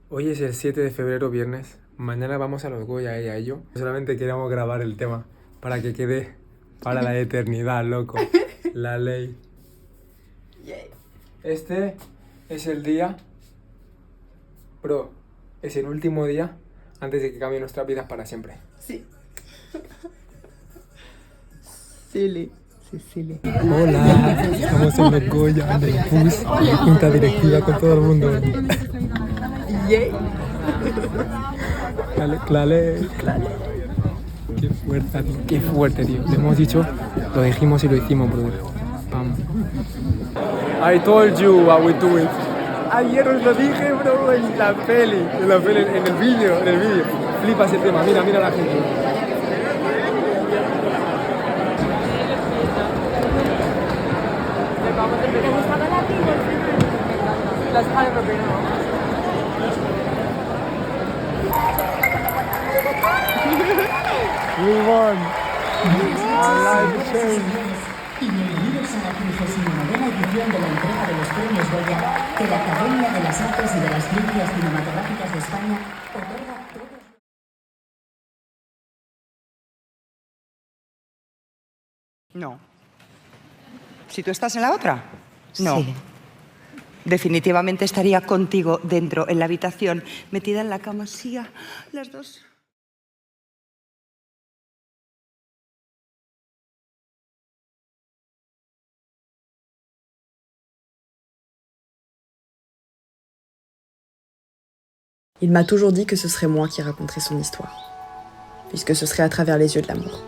Hoy es el 7 de febrero, viernes. Mañana vamos a los Goya, ella y yo. Solamente queríamos grabar el tema para que quede para la eternidad, loco. La ley. Este es el día, bro, es el último día antes de que cambie nuestras vidas para siempre. Sí. Silly. Sí, silly. Hola, estamos en los Goya, en el bus, junta directiva con todo el mundo. Yay. Clale. Qué fuerte, tío. Le hemos dicho, lo dijimos y lo hicimos, brother. Pam. I told you I would do it. Ayer os lo dije, bro, en la peli, en el vídeo, Flipas el tema, mira la gente. ¿Te gustaba la piel? Las Five We won. Our life changed. Y bienvenidos a la 39ª edición de la entrega de los premios Goya que la Academia de las Artes y de las Ciencias Cinematográficas de España otorga todos. No. Si tú estás en la otra, no. Sí. Definitivamente estaría contigo dentro, en la habitación, metida en la cama, sí, las dos. Il m'a toujours dit que ce serait moi qui raconterais son histoire, puisque ce serait à travers les yeux de l'amour.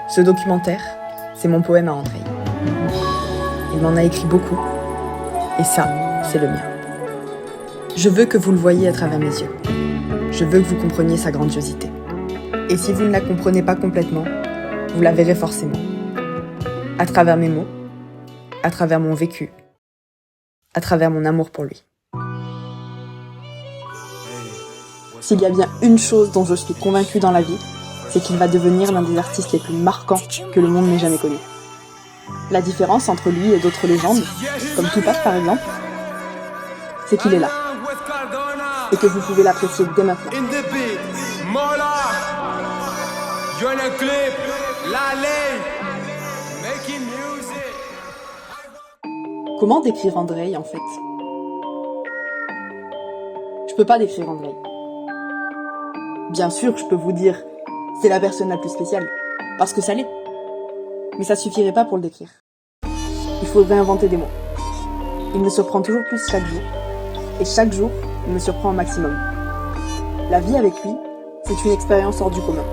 Ce documentaire, c'est mon poème à Andrei. Il m'en a écrit beaucoup, et ça, c'est le mien. Je veux que vous le voyiez à travers mes yeux. Je veux que vous compreniez sa grandiosité. Et si vous ne la comprenez pas complètement, vous la verrez forcément. À travers mes mots, à travers mon vécu, à travers mon amour pour lui. S'il y a bien une chose dont je suis convaincue dans la vie, c'est qu'il va devenir l'un des artistes les plus marquants que le monde n'ait jamais connu. La différence entre lui et d'autres légendes, comme Tupac par exemple, c'est qu'il est là. Et que vous pouvez l'apprécier dès maintenant. Comment décrire Andrei en fait? Je peux pas décrire Andrei. Bien sûr, je peux vous dire, c'est la personne la plus spéciale, parce que ça l'est. Mais ça suffirait pas pour le décrire. Il faudrait inventer des mots. Il me surprend toujours plus chaque jour, et chaque jour, il me surprend au maximum. La vie avec lui, c'est une expérience hors du commun.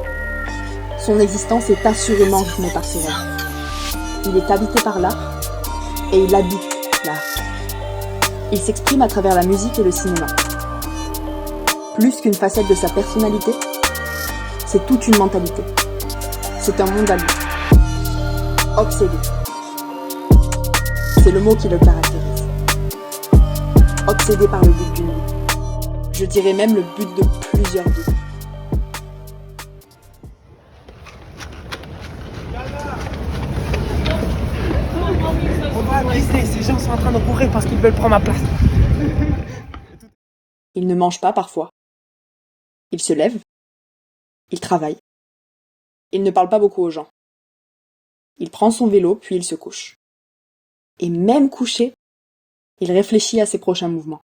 Son existence est assurément rythmée par ses rêves. Il est habité par l'art, et il habite l'art. Il s'exprime à travers la musique et le cinéma. Plus qu'une facette de sa personnalité, c'est toute une mentalité. C'est un monde à lui. Obsédé. C'est le mot qui le caractérise. Obsédé par le but d'une vie. Je dirais même le but de plusieurs vies. On va briser, ces gens sont en train de courir parce qu'ils veulent prendre ma place. Il ne mange pas parfois. Il se lève. Il travaille. Il ne parle pas beaucoup aux gens. Il prend son vélo, puis il se couche. Et même couché, il réfléchit à ses prochains mouvements.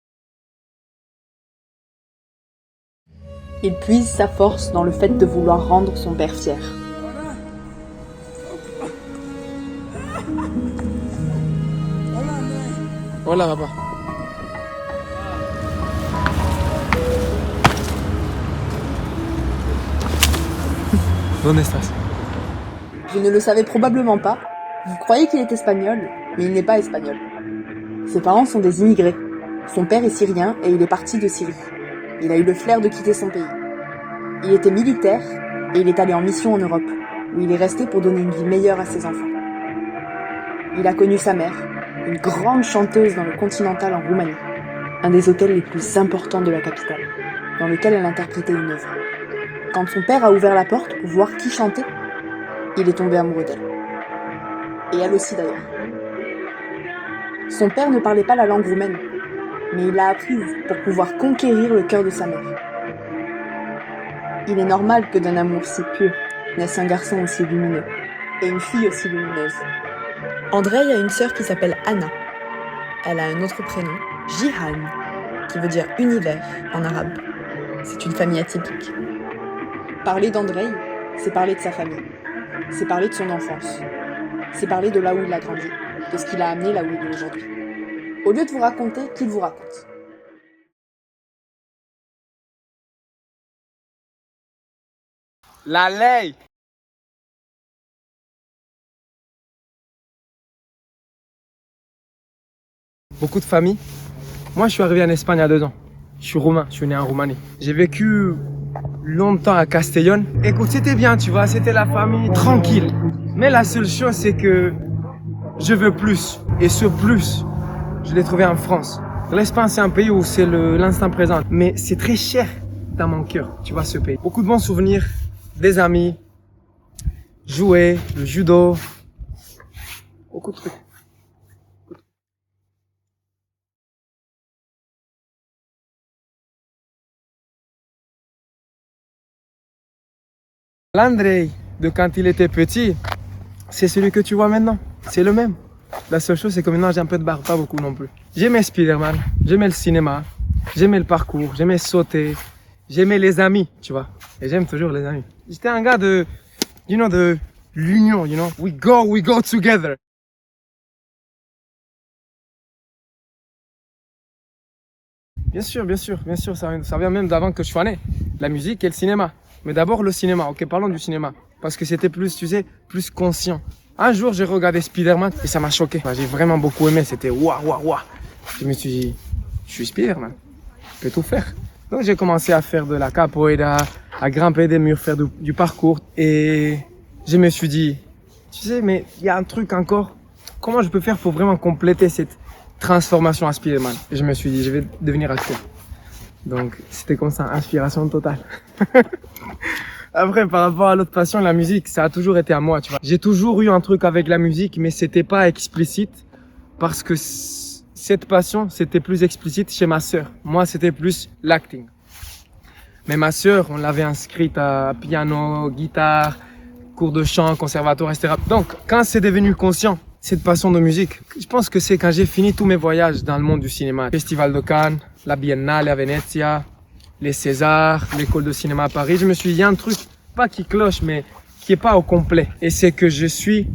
Il puise sa force dans le fait de vouloir rendre son père fier. Hola, papá. ¿Dónde estás? Je ne le savais probablement pas. Vous croyez qu'il est espagnol, mais il n'est pas espagnol. Ses parents sont des immigrés. Son père est syrien et il est parti de Syrie. Il a eu le flair de quitter son pays. Il était militaire et il est allé en mission en Europe, où il est resté pour donner une vie meilleure à ses enfants. Il a connu sa mère, une grande chanteuse dans le Continental en Roumanie, un des hôtels les plus importants de la capitale, dans lequel elle interprétait une œuvre. Quand son père a ouvert la porte pour voir qui chantait, il est tombé amoureux d'elle. Et elle aussi d'ailleurs. Son père ne parlait pas la langue roumaine, mais il l'a apprise pour pouvoir conquérir le cœur de sa mère. Il est normal que d'un amour si pur naisse un garçon aussi lumineux et une fille aussi lumineuse. Andrei a une sœur qui s'appelle Anna. Elle a un autre prénom, Jihan, qui veut dire univers en arabe. C'est une famille atypique. Parler d'Andrei, c'est parler de sa famille. C'est parler de son enfance. C'est parler de là où il a grandi, de ce qui l'a amené là où il est aujourd'hui. Au lieu de vous raconter qu'il vous raconte. La ley. Beaucoup de familles. Moi, je suis arrivé en Espagne à 2 ans. Je suis roumain, je suis né en Roumanie. J'ai vécu longtemps à Castellón. Écoute, c'était bien, tu vois, c'était la famille tranquille. Mais la seule chose, c'est que je veux plus. Et ce plus, je l'ai trouvé en France. L'Espagne, c'est un pays où c'est l'instant présent. Mais c'est très cher dans mon cœur, tu vois, ce pays. Beaucoup de bons souvenirs, des amis, jouer, le judo, beaucoup de trucs. L'Andrei de quand il était petit, c'est celui que tu vois maintenant. C'est le même. La seule chose, c'est que maintenant j'ai un peu de barbe, pas beaucoup non plus. J'aimais Spider-Man, j'aimais le cinéma, j'aimais le parcours, j'aimais sauter, j'aimais les amis, tu vois. Et j'aime toujours les amis. J'étais un gars de l'union, We go together. Bien sûr, ça vient même d'avant que je sois né. La musique et le cinéma. Mais d'abord le cinéma, ok, parlons du cinéma. Parce que c'était plus, tu sais, plus conscient. Un jour, j'ai regardé Spider-Man et ça m'a choqué. J'ai vraiment beaucoup aimé, c'était waouh. Je me suis dit, je suis Spider-Man, je peux tout faire. Donc j'ai commencé à faire de la capoeira, à grimper des murs, faire du parcours. Et je me suis dit, tu sais, mais il y a un truc encore. Comment je peux faire pour vraiment compléter cette transformation à Spider-Man? Et je me suis dit, je vais devenir acteur. Donc c'était comme ça, inspiration totale. Après, par rapport à l'autre passion, la musique, ça a toujours été à moi, tu vois. J'ai toujours eu un truc avec la musique, mais c'était pas explicite parce que cette passion, c'était plus explicite chez ma sœur. Moi, c'était plus l'acting. Mais ma sœur, on l'avait inscrite à piano, guitare, cours de chant, conservatoire, etc. Donc, quand c'est devenu conscient, cette passion de musique, je pense que c'est quand j'ai fini tous mes voyages dans le monde du cinéma. Festival de Cannes, la Biennale à Venezia, les Césars, l'école de cinéma à Paris. Je me suis dit, il y a un truc, pas qui cloche, mais qui est pas au complet. Et c'est que je suis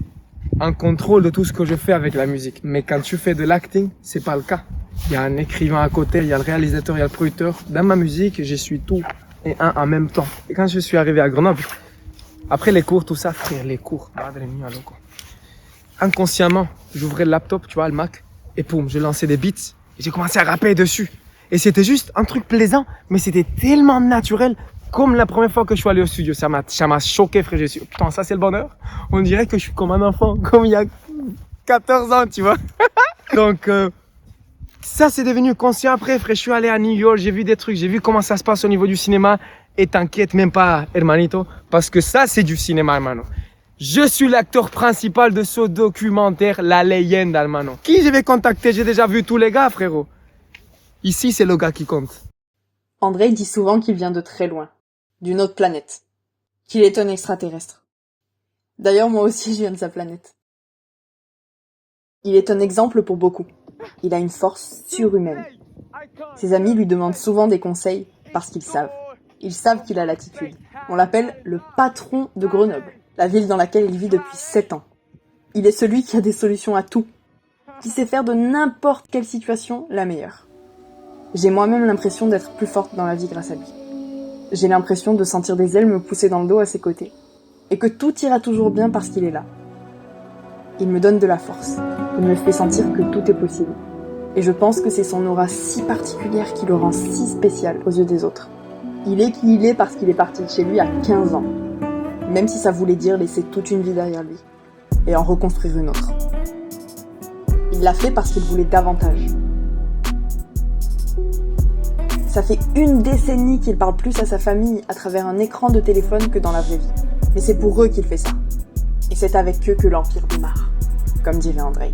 en contrôle de tout ce que je fais avec la musique. Mais quand tu fais de l'acting, c'est pas le cas. Il y a un écrivain à côté, il y a le réalisateur, il y a le producteur. Dans ma musique, je suis tout et un en même temps. Et quand je suis arrivé à Grenoble, après les cours, tout ça, frère, les cours, madre mia, loco. Inconsciemment, j'ouvrais le laptop, tu vois, le Mac, et poum, je lançais des beats, et j'ai commencé à rapper dessus. Et c'était juste un truc plaisant, mais c'était tellement naturel, comme la première fois que je suis allé au studio. Ça m'a choqué, frère, je suis, putain, ça c'est le bonheur. On dirait que je suis comme un enfant, comme il y a 14 ans, tu vois. Donc, ça c'est devenu conscient après, frère, je suis allé à New York, j'ai vu des trucs, j'ai vu comment ça se passe au niveau du cinéma, et t'inquiète même pas, hermanito, parce que ça c'est du cinéma, hermano. Je suis l'acteur principal de ce documentaire, La Leyenda, hermano. Qui je vais contacter? J'ai déjà vu tous les gars, frérot. Ici, c'est le gars qui compte. Andrei dit souvent qu'il vient de très loin, d'une autre planète, qu'il est un extraterrestre. D'ailleurs, moi aussi, je viens de sa planète. Il est un exemple pour beaucoup. Il a une force surhumaine. Ses amis lui demandent souvent des conseils parce qu'ils savent. Ils savent qu'il a l'attitude. On l'appelle le patron de Grenoble, la ville dans laquelle il vit depuis 7 ans. Il est celui qui a des solutions à tout, qui sait faire de n'importe quelle situation la meilleure. J'ai moi-même l'impression d'être plus forte dans la vie grâce à lui. J'ai l'impression de sentir des ailes me pousser dans le dos à ses côtés, et que tout ira toujours bien parce qu'il est là. Il me donne de la force, il me fait sentir que tout est possible. Et je pense que c'est son aura si particulière qui le rend si spécial aux yeux des autres. Il est qui il est parce qu'il est parti de chez lui à 15 ans, même si ça voulait dire laisser toute une vie derrière lui, et en reconstruire une autre. Il l'a fait parce qu'il voulait davantage. Ça fait 1 décennie qu'il parle plus à sa famille à travers un écran de téléphone que dans la vraie vie. Mais c'est pour eux qu'il fait ça. Et c'est avec eux que l'Empire démarre, comme dirait Andrei.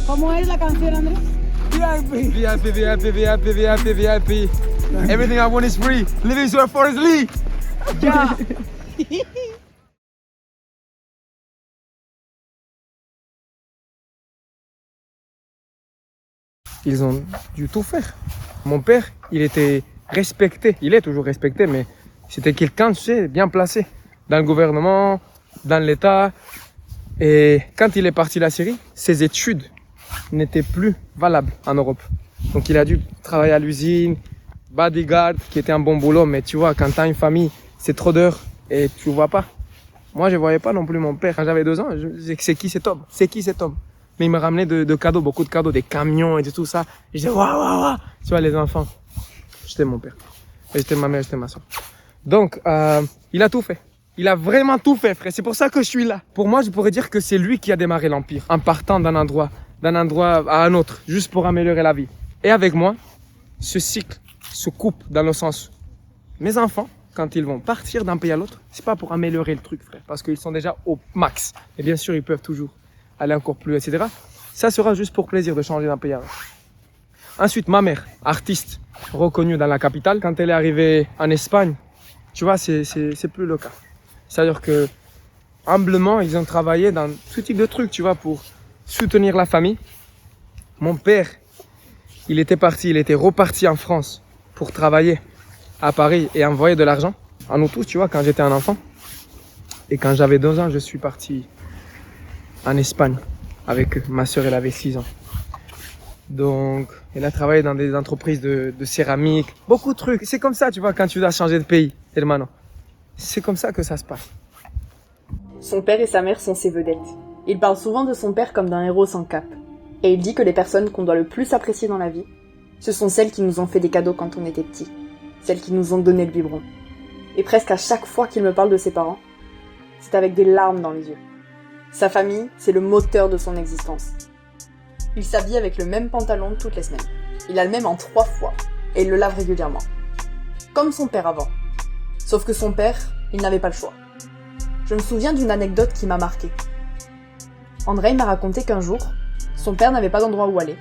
¿Cómo es la canción, Andrés? VIP, VIP, VIP, VIP, VIP, VIP. Everything I want is free. Living so Forest Lee. Yeah. Ils ont dû tout faire. Mon père, il était respecté. Il est toujours respecté, mais c'était quelqu'un, tu sais, bien placé. Dans le gouvernement, dans l'État. Et quand il est parti de la Syrie, ses études n'étaient plus valables en Europe. Donc il a dû travailler à l'usine, bodyguard, qui était un bon boulot. Mais tu vois, quand tu as une famille, c'est trop d'heures et tu ne vois pas. Moi, je ne voyais pas non plus mon père. Quand j'avais 2 ans, je me disais, c'est qui cet homme? C'est qui cet homme? Mais il me ramenait de cadeaux, beaucoup de cadeaux, des camions et tout ça. Et je disais, waouh, waouh, waouh. Tu vois, les enfants. J'étais mon père. Et j'étais ma mère, j'étais ma soeur. Donc, il a tout fait. Il a vraiment tout fait, frère. C'est pour ça que je suis là. Pour moi, je pourrais dire que c'est lui qui a démarré l'Empire. En partant d'un endroit à un autre, juste pour améliorer la vie. Et avec moi, ce cycle se coupe dans le sens. Mes enfants, quand ils vont partir d'un pays à l'autre, c'est pas pour améliorer le truc, frère. Parce qu'ils sont déjà au max. Et bien sûr, ils peuvent toujours aller encore plus, etc. Ça sera juste pour plaisir de changer d'un pays à l'autre. Ensuite, ma mère, artiste, reconnue dans la capitale. Quand elle est arrivée en Espagne, tu vois, c'est plus le cas. C'est-à-dire que, humblement, ils ont travaillé dans tout type de trucs, tu vois, pour soutenir la famille. Mon père, il était reparti en France pour travailler à Paris et envoyer de l'argent à nous tous, tu vois, quand j'étais un enfant. Et quand j'avais 2 ans, je suis parti en Espagne avec ma soeur, elle avait 6 ans. Donc, elle a travaillé dans des entreprises de céramique, beaucoup de trucs. C'est comme ça, tu vois, quand tu dois changer de pays, hermano. C'est comme ça que ça se passe. Son père et sa mère sont ses vedettes. Il parle souvent de son père comme d'un héros sans cape. Et il dit que les personnes qu'on doit le plus apprécier dans la vie, ce sont celles qui nous ont fait des cadeaux quand on était petits. Celles qui nous ont donné le biberon. Et presque à chaque fois qu'il me parle de ses parents, c'est avec des larmes dans les yeux. Sa famille, c'est le moteur de son existence. Il s'habille avec le même pantalon toutes les semaines. Il a le même en 3 fois. Et il le lave régulièrement. Comme son père avant. Sauf que son père, il n'avait pas le choix. Je me souviens d'une anecdote qui m'a marquée. Andrei m'a raconté qu'un jour, son père n'avait pas d'endroit où aller.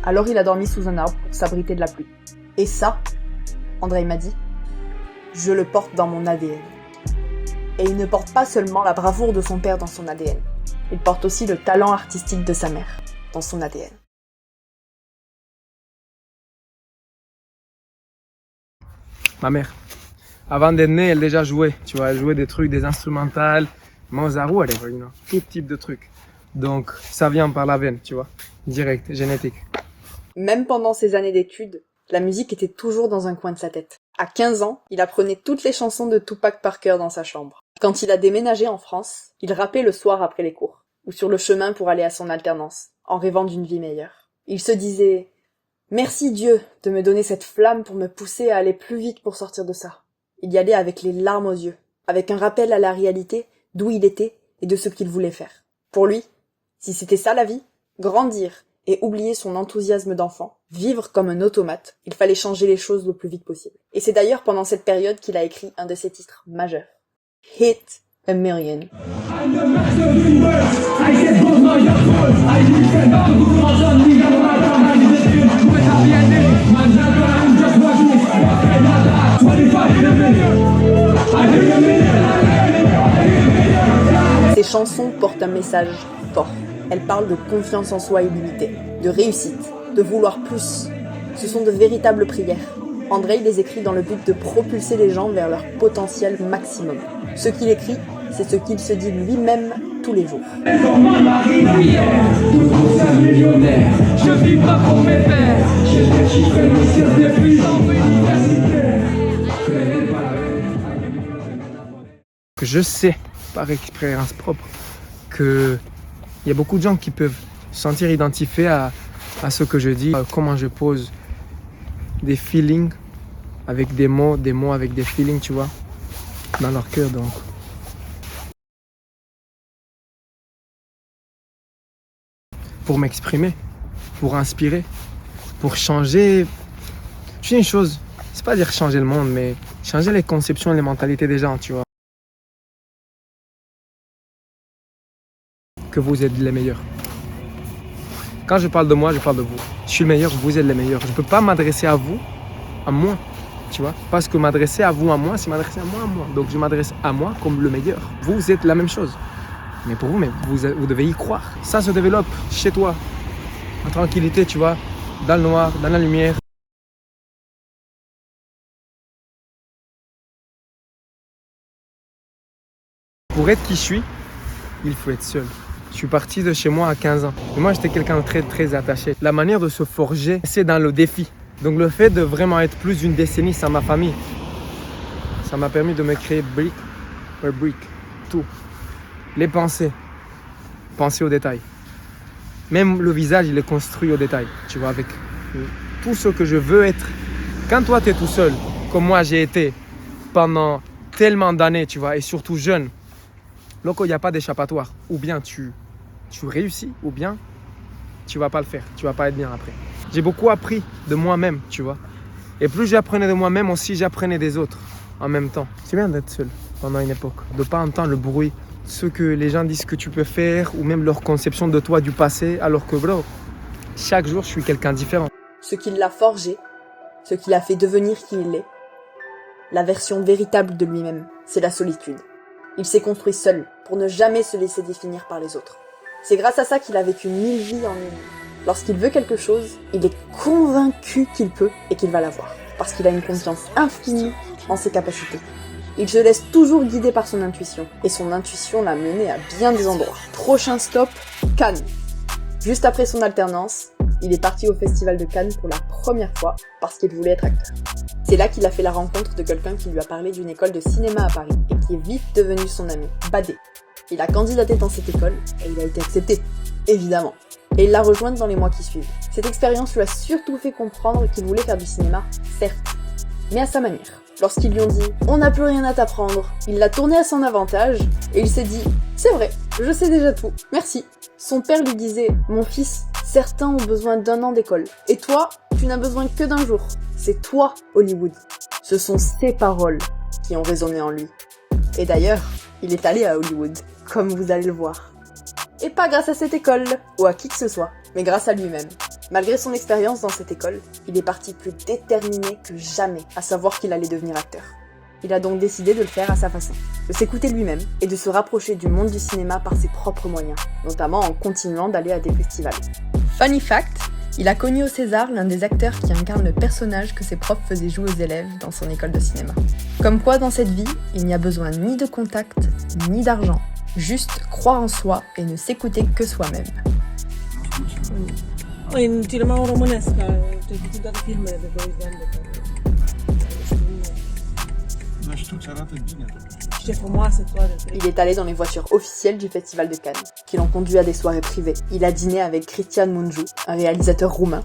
Alors il a dormi sous un arbre pour s'abriter de la pluie. Et ça, Andrei m'a dit, je le porte dans mon ADN. Et il ne porte pas seulement la bravoure de son père dans son ADN. Il porte aussi le talent artistique de sa mère dans son ADN. Ma mère, avant d'être née, elle déjà jouait. Tu vois, elle jouait des trucs, des instrumentales, Mozart, whatever, you know, tout type de trucs. Donc, ça vient par la veine, tu vois, direct, génétique. Même pendant ses années d'études, la musique était toujours dans un coin de sa tête. À 15 ans, il apprenait toutes les chansons de Tupac par cœur dans sa chambre. Quand il a déménagé en France, il rappait le soir après les cours, ou sur le chemin pour aller à son alternance, en rêvant d'une vie meilleure. Il se disait « Merci Dieu de me donner cette flamme pour me pousser à aller plus vite pour sortir de ça. » Il y allait avec les larmes aux yeux, avec un rappel à la réalité d'où il était et de ce qu'il voulait faire. Pour lui, si c'était ça la vie, grandir et oublier son enthousiasme d'enfant, vivre comme un automate, il fallait changer les choses le plus vite possible. Et c'est d'ailleurs pendant cette période qu'il a écrit un de ses titres majeurs. Hit a Million. Ces chansons portent un message fort. Elles parlent de confiance en soi illimitée, de réussite, de vouloir plus. Ce sont de véritables prières. Andrei les écrit dans le but de propulser les gens vers leur potentiel maximum. Ce qu'il écrit, c'est ce qu'il se dit lui-même tous les jours. Je vis pas pour mes pères, je sais, par expérience propre, que il y a beaucoup de gens qui peuvent se sentir identifiés à ce que je dis, comment je pose des feelings avec des mots avec des feelings, tu vois, dans leur cœur. Donc, pour m'exprimer, pour inspirer, pour changer. Tu sais une chose, c'est pas dire changer le monde, mais changer les conceptions et les mentalités des gens, tu vois. Que vous êtes les meilleurs. Quand je parle de moi, je parle de vous. Je suis le meilleur, vous êtes les meilleurs. Je ne peux pas m'adresser à vous, à moi, tu vois. Parce que m'adresser à vous, à moi, c'est m'adresser à moi. Donc je m'adresse à moi comme le meilleur. Vous êtes la même chose. Mais pour vous, vous devez y croire. Ça se développe chez toi, en tranquillité, tu vois, dans le noir, dans la lumière. Pour être qui je suis, il faut être seul. Je suis parti de chez moi à 15 ans. Et moi, j'étais quelqu'un de très, très attaché. La manière de se forger, c'est dans le défi. Donc le fait de vraiment être plus d'une décennie sans ma famille, ça m'a permis de me créer brick par brick, tout. Les pensées, penser aux détails. Même le visage, il est construit au détail, tu vois, avec tout ce que je veux être. Quand toi, tu es tout seul, comme moi j'ai été pendant tellement d'années, tu vois, et surtout jeune, donc il n'y a pas d'échappatoire. Ou bien tu réussis, ou bien tu ne vas pas le faire, tu ne vas pas être bien après. J'ai beaucoup appris de moi-même, tu vois. Et plus j'apprenais de moi-même, aussi j'apprenais des autres en même temps. C'est bien d'être seul pendant une époque, de ne pas entendre le bruit, ce que les gens disent que tu peux faire, ou même leur conception de toi du passé, alors que bro, chaque jour je suis quelqu'un de différent. Ce qui l'a forgé, ce qui l'a fait devenir qui il est, la version véritable de lui-même, c'est la solitude. Il s'est construit seul, pour ne jamais se laisser définir par les autres. C'est grâce à ça qu'il a vécu 1000 vies en une. Lorsqu'il veut quelque chose, il est convaincu qu'il peut et qu'il va l'avoir. Parce qu'il a une confiance infinie en ses capacités. Il se laisse toujours guider par son intuition. Et son intuition l'a mené à bien des endroits. Prochain stop, Cannes. Juste après son alternance, il est parti au festival de Cannes pour la première fois parce qu'il voulait être acteur. C'est là qu'il a fait la rencontre de quelqu'un qui lui a parlé d'une école de cinéma à Paris et qui est vite devenu son ami, Badé. Il a candidaté dans cette école et il a été accepté, évidemment. Et il l'a rejointe dans les mois qui suivent. Cette expérience lui a surtout fait comprendre qu'il voulait faire du cinéma, certes, mais à sa manière. Lorsqu'ils lui ont dit « On n'a plus rien à t'apprendre », il l'a tourné à son avantage et il s'est dit « C'est vrai, je sais déjà tout, merci ». Son père lui disait « Mon fils, certains ont besoin d'1 an d'école. Et toi, tu n'as besoin que d'1 jour. C'est toi, Hollywood. » Ce sont ces paroles qui ont résonné en lui. Et d'ailleurs, il est allé à Hollywood, comme vous allez le voir. Et pas grâce à cette école, ou à qui que ce soit, mais grâce à lui-même. Malgré son expérience dans cette école, il est parti plus déterminé que jamais à savoir qu'il allait devenir acteur. Il a donc décidé de le faire à sa façon, de s'écouter lui-même et de se rapprocher du monde du cinéma par ses propres moyens, notamment en continuant d'aller à des festivals. Funny fact, il a connu au César l'un des acteurs qui incarne le personnage que ses profs faisaient jouer aux élèves dans son école de cinéma. Comme quoi, dans cette vie, il n'y a besoin ni de contact, ni d'argent, juste croire en soi et ne s'écouter que soi-même. În cinema românesc, te-ai făcut doar filme de 2 ani de care Dar știu ce arată bine. și ce frumoasă toate. Il est allé dans les voitures officielles du Festival de Cannes, qui l'ont conduit à des soirées privées. Il a dîné avec Cristian Mungiu, un réalisateur roumain.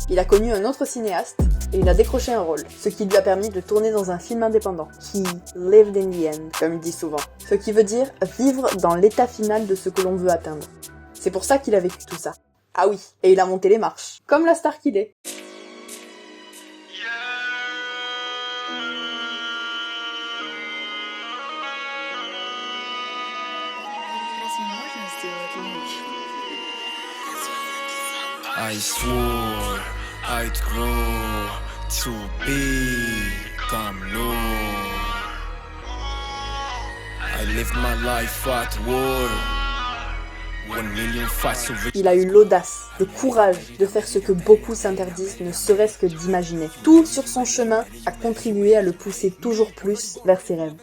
Il a connu un autre cinéaste et il a décroché un rôle, ce qui lui a permis de tourner dans un film indépendant. He lived in the end, comme il dit souvent. Ce qui veut dire vivre dans l'état final de ce que l'on veut atteindre. C'est pour ça qu'il a vécu tout ça. Ah oui, et il a monté les marches, comme la star qu'il est. I swore I'd grow to become Lord. I lived my life at war. 1 million fights over. Il a eu l'audace, le courage de faire ce que beaucoup s'interdisent, ne serait-ce que d'imaginer. Tout sur son chemin a contribué à le pousser toujours plus vers ses rêves.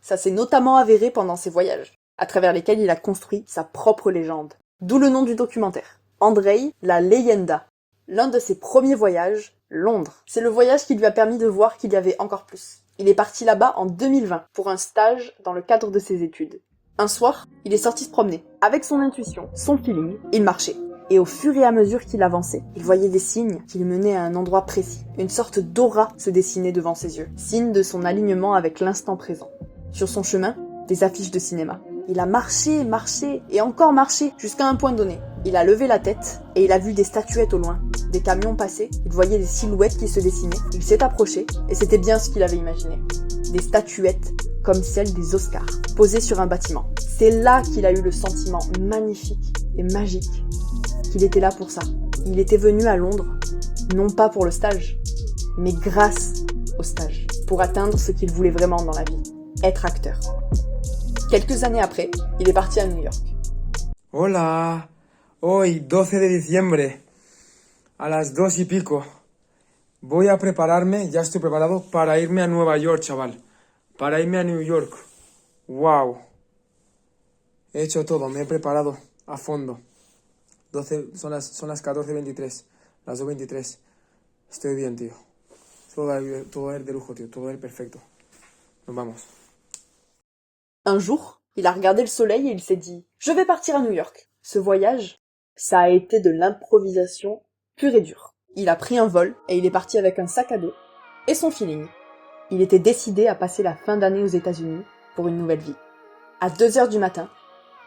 Ça s'est notamment avéré pendant ses voyages, à travers lesquels il a construit sa propre légende. D'où le nom du documentaire. Andrei, la leyenda. L'un de ses premiers voyages, Londres. C'est le voyage qui lui a permis de voir qu'il y avait encore plus. Il est parti là-bas en 2020 pour un stage dans le cadre de ses études. Un soir, il est sorti se promener. Avec son intuition, son feeling, il marchait. Et au fur et à mesure qu'il avançait, il voyait des signes qui le menaient à un endroit précis. Une sorte d'aura se dessinait devant ses yeux, signe de son alignement avec l'instant présent. Sur son chemin, des affiches de cinéma. Il a marché, marché et encore marché jusqu'à un point donné. Il a levé la tête et il a vu des statuettes au loin. Des camions passaient, il voyait des silhouettes qui se dessinaient. Il s'est approché et c'était bien ce qu'il avait imaginé. Des statuettes comme celles des Oscars, posées sur un bâtiment. C'est là qu'il a eu le sentiment magnifique et magique qu'il était là pour ça. Il était venu à Londres, non pas pour le stage, mais grâce au stage, pour atteindre ce qu'il voulait vraiment dans la vie, être acteur. Quelques années après, il est parti à New York. Hola, hoy 12 de diciembre, a las 2 y pico. Voy a prepararme, ya estoy preparado para irme a Nueva York, chaval. Para irme a New York. Wow. He hecho todo, me he preparado a fondo. 12, son las 14:23, las 2:23. Estoy bien, tío. Todo va a ir de lujo, tío. Todo va a ir perfecto. Nos vamos. Un jour, il a regardé le soleil et il s'est dit « Je vais partir à New York ». Ce voyage, ça a été de l'improvisation pure et dure. Il a pris un vol et il est parti avec un sac à dos et son feeling. Il était décidé à passer la fin d'année aux États-Unis pour une nouvelle vie. À 2h du matin,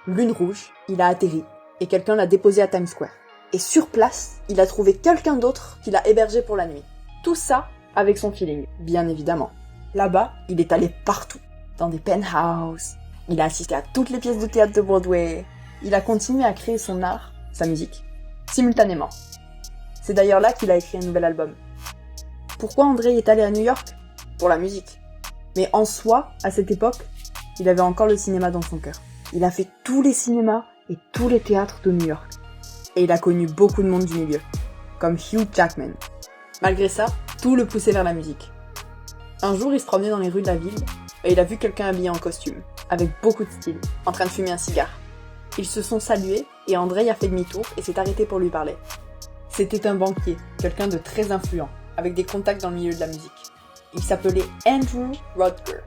lune rouge, il a atterri et quelqu'un l'a déposé à Times Square. Et sur place, il a trouvé quelqu'un d'autre qui l'a hébergé pour la nuit. Tout ça avec son feeling, bien évidemment. Là-bas, il est allé partout, dans des penthouses. Il a assisté à toutes les pièces de théâtre de Broadway. Il a continué à créer son art, sa musique, simultanément. C'est d'ailleurs là qu'il a écrit un nouvel album. Pourquoi André est allé à New York ? Pour la musique. Mais en soi, à cette époque, il avait encore le cinéma dans son cœur. Il a fait tous les cinémas et tous les théâtres de New York. Et il a connu beaucoup de monde du milieu, comme Hugh Jackman. Malgré ça, tout le poussait vers la musique. Un jour, il se promenait dans les rues de la ville et il a vu quelqu'un habillé en costume, avec beaucoup de style, en train de fumer un cigare. Ils se sont salués et André a fait demi-tour et s'est arrêté pour lui parler. C'était un banquier, quelqu'un de très influent, avec des contacts dans le milieu de la musique. Il s'appelait Andrew Rodger.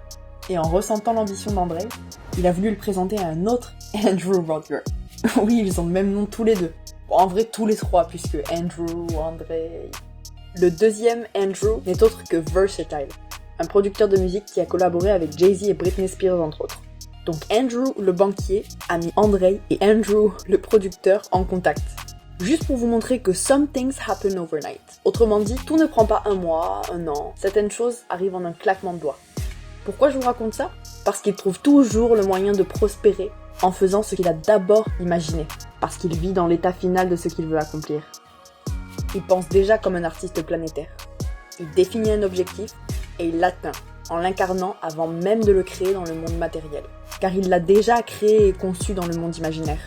Et en ressentant l'ambition d'André, il a voulu le présenter à un autre Andrew Rodger. Oui, ils ont le même nom tous les deux. Bon, en vrai, tous les trois, puisque Andrew, André... Le deuxième Andrew n'est autre que Versatile, un producteur de musique qui a collaboré avec Jay-Z et Britney Spears entre autres. Donc Andrew, le banquier, a mis André et Andrew, le producteur, en contact. Juste pour vous montrer que some things happen overnight. Autrement dit, tout ne prend pas un mois, un an. Certaines choses arrivent en un claquement de doigts. Pourquoi je vous raconte ça ? Parce qu'il trouve toujours le moyen de prospérer en faisant ce qu'il a d'abord imaginé. Parce qu'il vit dans l'état final de ce qu'il veut accomplir. Il pense déjà comme un artiste planétaire. Il définit un objectif et il l'atteint en l'incarnant avant même de le créer dans le monde matériel. Car il l'a déjà créé et conçu dans le monde imaginaire.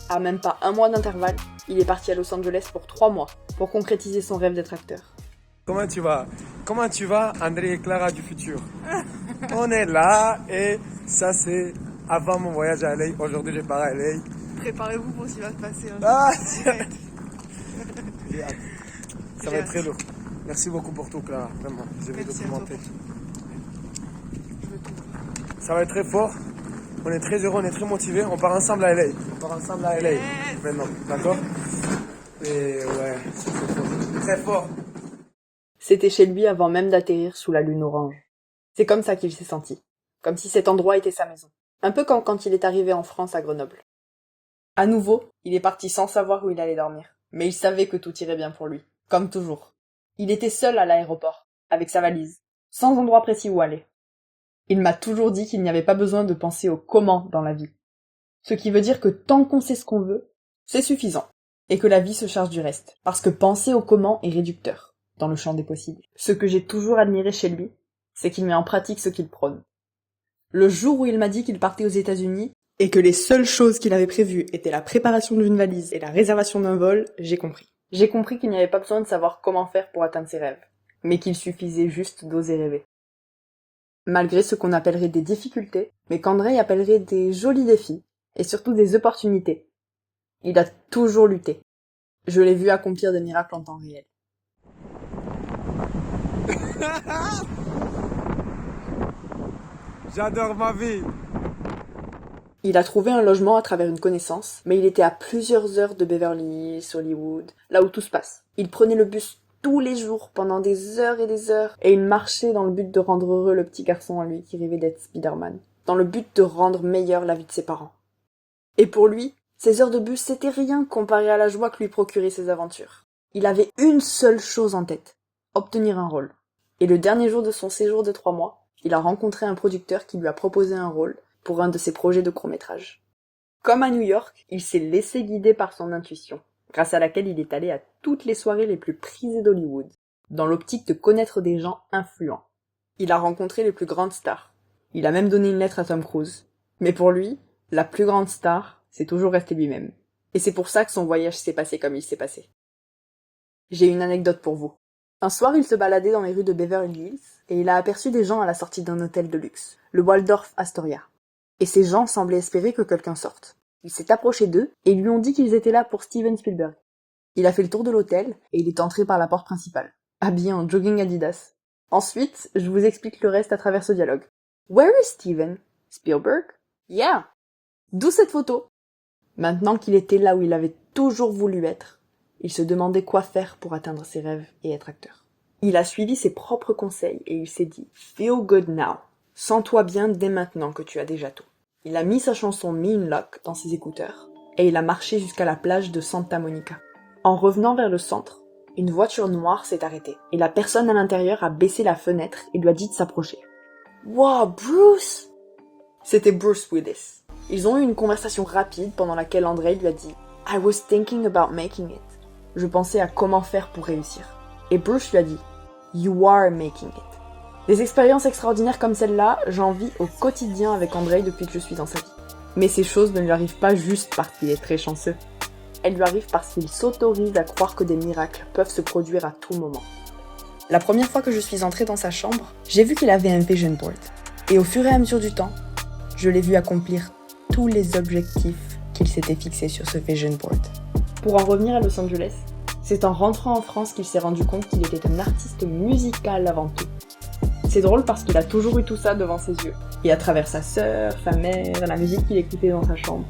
À même pas un mois d'intervalle, il est parti à Los Angeles pour 3 mois pour concrétiser son rêve d'être acteur. Comment tu vas? Comment tu vas, André et Clara du futur? On est là et ça c'est avant mon voyage à LA. Aujourd'hui je pars à LA. Préparez-vous pour ce qui va se passer. Ah, j'ai hâte. Ça va être très lourd. Merci beaucoup pour tout, Clara. Vraiment, je vais documenter. Ça va être très fort. On est très heureux, on est très motivés. On part ensemble à LA. On part ensemble à LA maintenant, d'accord? Et ouais, c'est très fort. Très fort. C'était chez lui avant même d'atterrir sous la lune orange. C'est comme ça qu'il s'est senti. Comme si cet endroit était sa maison. Un peu comme quand il est arrivé en France à Grenoble. À nouveau, il est parti sans savoir où il allait dormir. Mais il savait que tout irait bien pour lui. Comme toujours. Il était seul à l'aéroport, avec sa valise, sans endroit précis où aller. Il m'a toujours dit qu'il n'y avait pas besoin de penser au comment dans la vie. Ce qui veut dire que tant qu'on sait ce qu'on veut, c'est suffisant. Et que la vie se charge du reste. Parce que penser au comment est réducteur, dans le champ des possibles. Ce que j'ai toujours admiré chez lui, c'est qu'il met en pratique ce qu'il prône. Le jour où il m'a dit qu'il partait aux États-Unis, et que les seules choses qu'il avait prévues étaient la préparation d'une valise et la réservation d'un vol, j'ai compris. J'ai compris qu'il n'y avait pas besoin de savoir comment faire pour atteindre ses rêves, mais qu'il suffisait juste d'oser rêver. Malgré ce qu'on appellerait des difficultés, mais qu'André appellerait des jolis défis, et surtout des opportunités, il a toujours lutté. Je l'ai vu accomplir des miracles en temps réel. J'adore ma vie. Il a trouvé un logement à travers une connaissance, mais il était à plusieurs heures de Beverly Hills, Hollywood, là où tout se passe. Il prenait le bus tous les jours, pendant des heures, et il marchait dans le but de rendre heureux le petit garçon en lui qui rêvait d'être Spider-Man, dans le but de rendre meilleure la vie de ses parents. Et pour lui, ces heures de bus, c'était rien comparé à la joie que lui procuraient ses aventures. Il avait une seule chose en tête, obtenir un rôle. Et le dernier jour de son séjour de 3 mois, il a rencontré un producteur qui lui a proposé un rôle pour un de ses projets de court-métrage. Comme à New York, il s'est laissé guider par son intuition, grâce à laquelle il est allé à toutes les soirées les plus prisées d'Hollywood, dans l'optique de connaître des gens influents. Il a rencontré les plus grandes stars. Il a même donné une lettre à Tom Cruise. Mais pour lui, la plus grande star, c'est toujours resté lui-même. Et c'est pour ça que son voyage s'est passé comme il s'est passé. J'ai une anecdote pour vous. Un soir, il se baladait dans les rues de Beverly Hills, et il a aperçu des gens à la sortie d'un hôtel de luxe, le Waldorf Astoria. Et ces gens semblaient espérer que quelqu'un sorte. Il s'est approché d'eux, et lui ont dit qu'ils étaient là pour Steven Spielberg. Il a fait le tour de l'hôtel, et il est entré par la porte principale, habillé en jogging Adidas. Ensuite, je vous explique le reste à travers ce dialogue. Where is Steven? Spielberg? Yeah! D'où cette photo? Maintenant qu'il était là où il avait toujours voulu être, il se demandait quoi faire pour atteindre ses rêves et être acteur. Il a suivi ses propres conseils et il s'est dit « Feel good now ». Sens-toi bien dès maintenant que tu as déjà tout. Il a mis sa chanson Me in Luck dans ses écouteurs et il a marché jusqu'à la plage de Santa Monica. En revenant vers le centre, une voiture noire s'est arrêtée et la personne à l'intérieur a baissé la fenêtre et lui a dit de s'approcher. « Wow, Bruce !» C'était Bruce Willis. Ils ont eu une conversation rapide pendant laquelle Andrei lui a dit « I was thinking about making it ». Je pensais à comment faire pour réussir. Et Bruce lui a dit « You are making it ». Des expériences extraordinaires comme celle-là, j'en vis au quotidien avec Andrei depuis que je suis dans sa vie. Mais ces choses ne lui arrivent pas juste parce qu'il est très chanceux. Elles lui arrivent parce qu'il s'autorise à croire que des miracles peuvent se produire à tout moment. La première fois que je suis entrée dans sa chambre, j'ai vu qu'il avait un vision board. Et au fur et à mesure du temps, je l'ai vu accomplir tous les objectifs qu'il s'était fixés sur ce vision board. Pour en revenir à Los Angeles, c'est en rentrant en France qu'il s'est rendu compte qu'il était un artiste musical avant tout. C'est drôle parce qu'il a toujours eu tout ça devant ses yeux, et à travers sa sœur, sa mère, la musique qu'il écoutait dans sa chambre.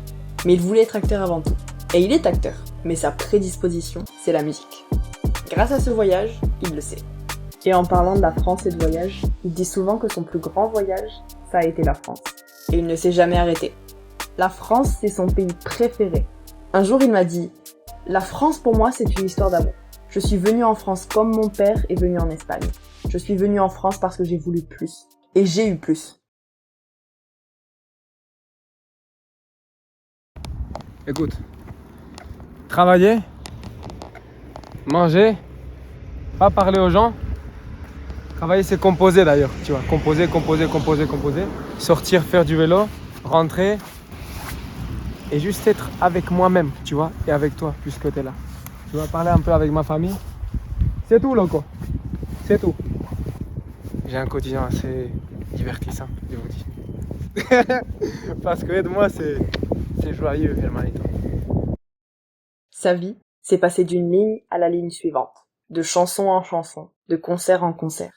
Mais il voulait être acteur avant tout. Et il est acteur, mais sa prédisposition, c'est la musique. Grâce à ce voyage, il le sait. Et en parlant de la France et de voyage, il dit souvent que son plus grand voyage, ça a été la France. Et il ne s'est jamais arrêté. La France, c'est son pays préféré. Un jour, il m'a dit « La France, pour moi, c'est une histoire d'amour. Je suis venu en France comme mon père est venu en Espagne. Je suis venu en France parce que j'ai voulu plus. Et j'ai eu plus. » Écoute, travailler, manger, pas parler aux gens. Travailler, c'est composer d'ailleurs, tu vois. Composer. Sortir, faire du vélo, rentrer et juste être avec moi-même, tu vois, et avec toi, puisque tu es là. Tu vas parler un peu avec ma famille. C'est tout, loco. C'est tout. J'ai un quotidien assez divertissant, je vous dis. Parce que aide-moi, c'est joyeux, hermanito. Sa vie s'est passée d'une ligne à la ligne suivante, de chanson en chanson, de concert en concert.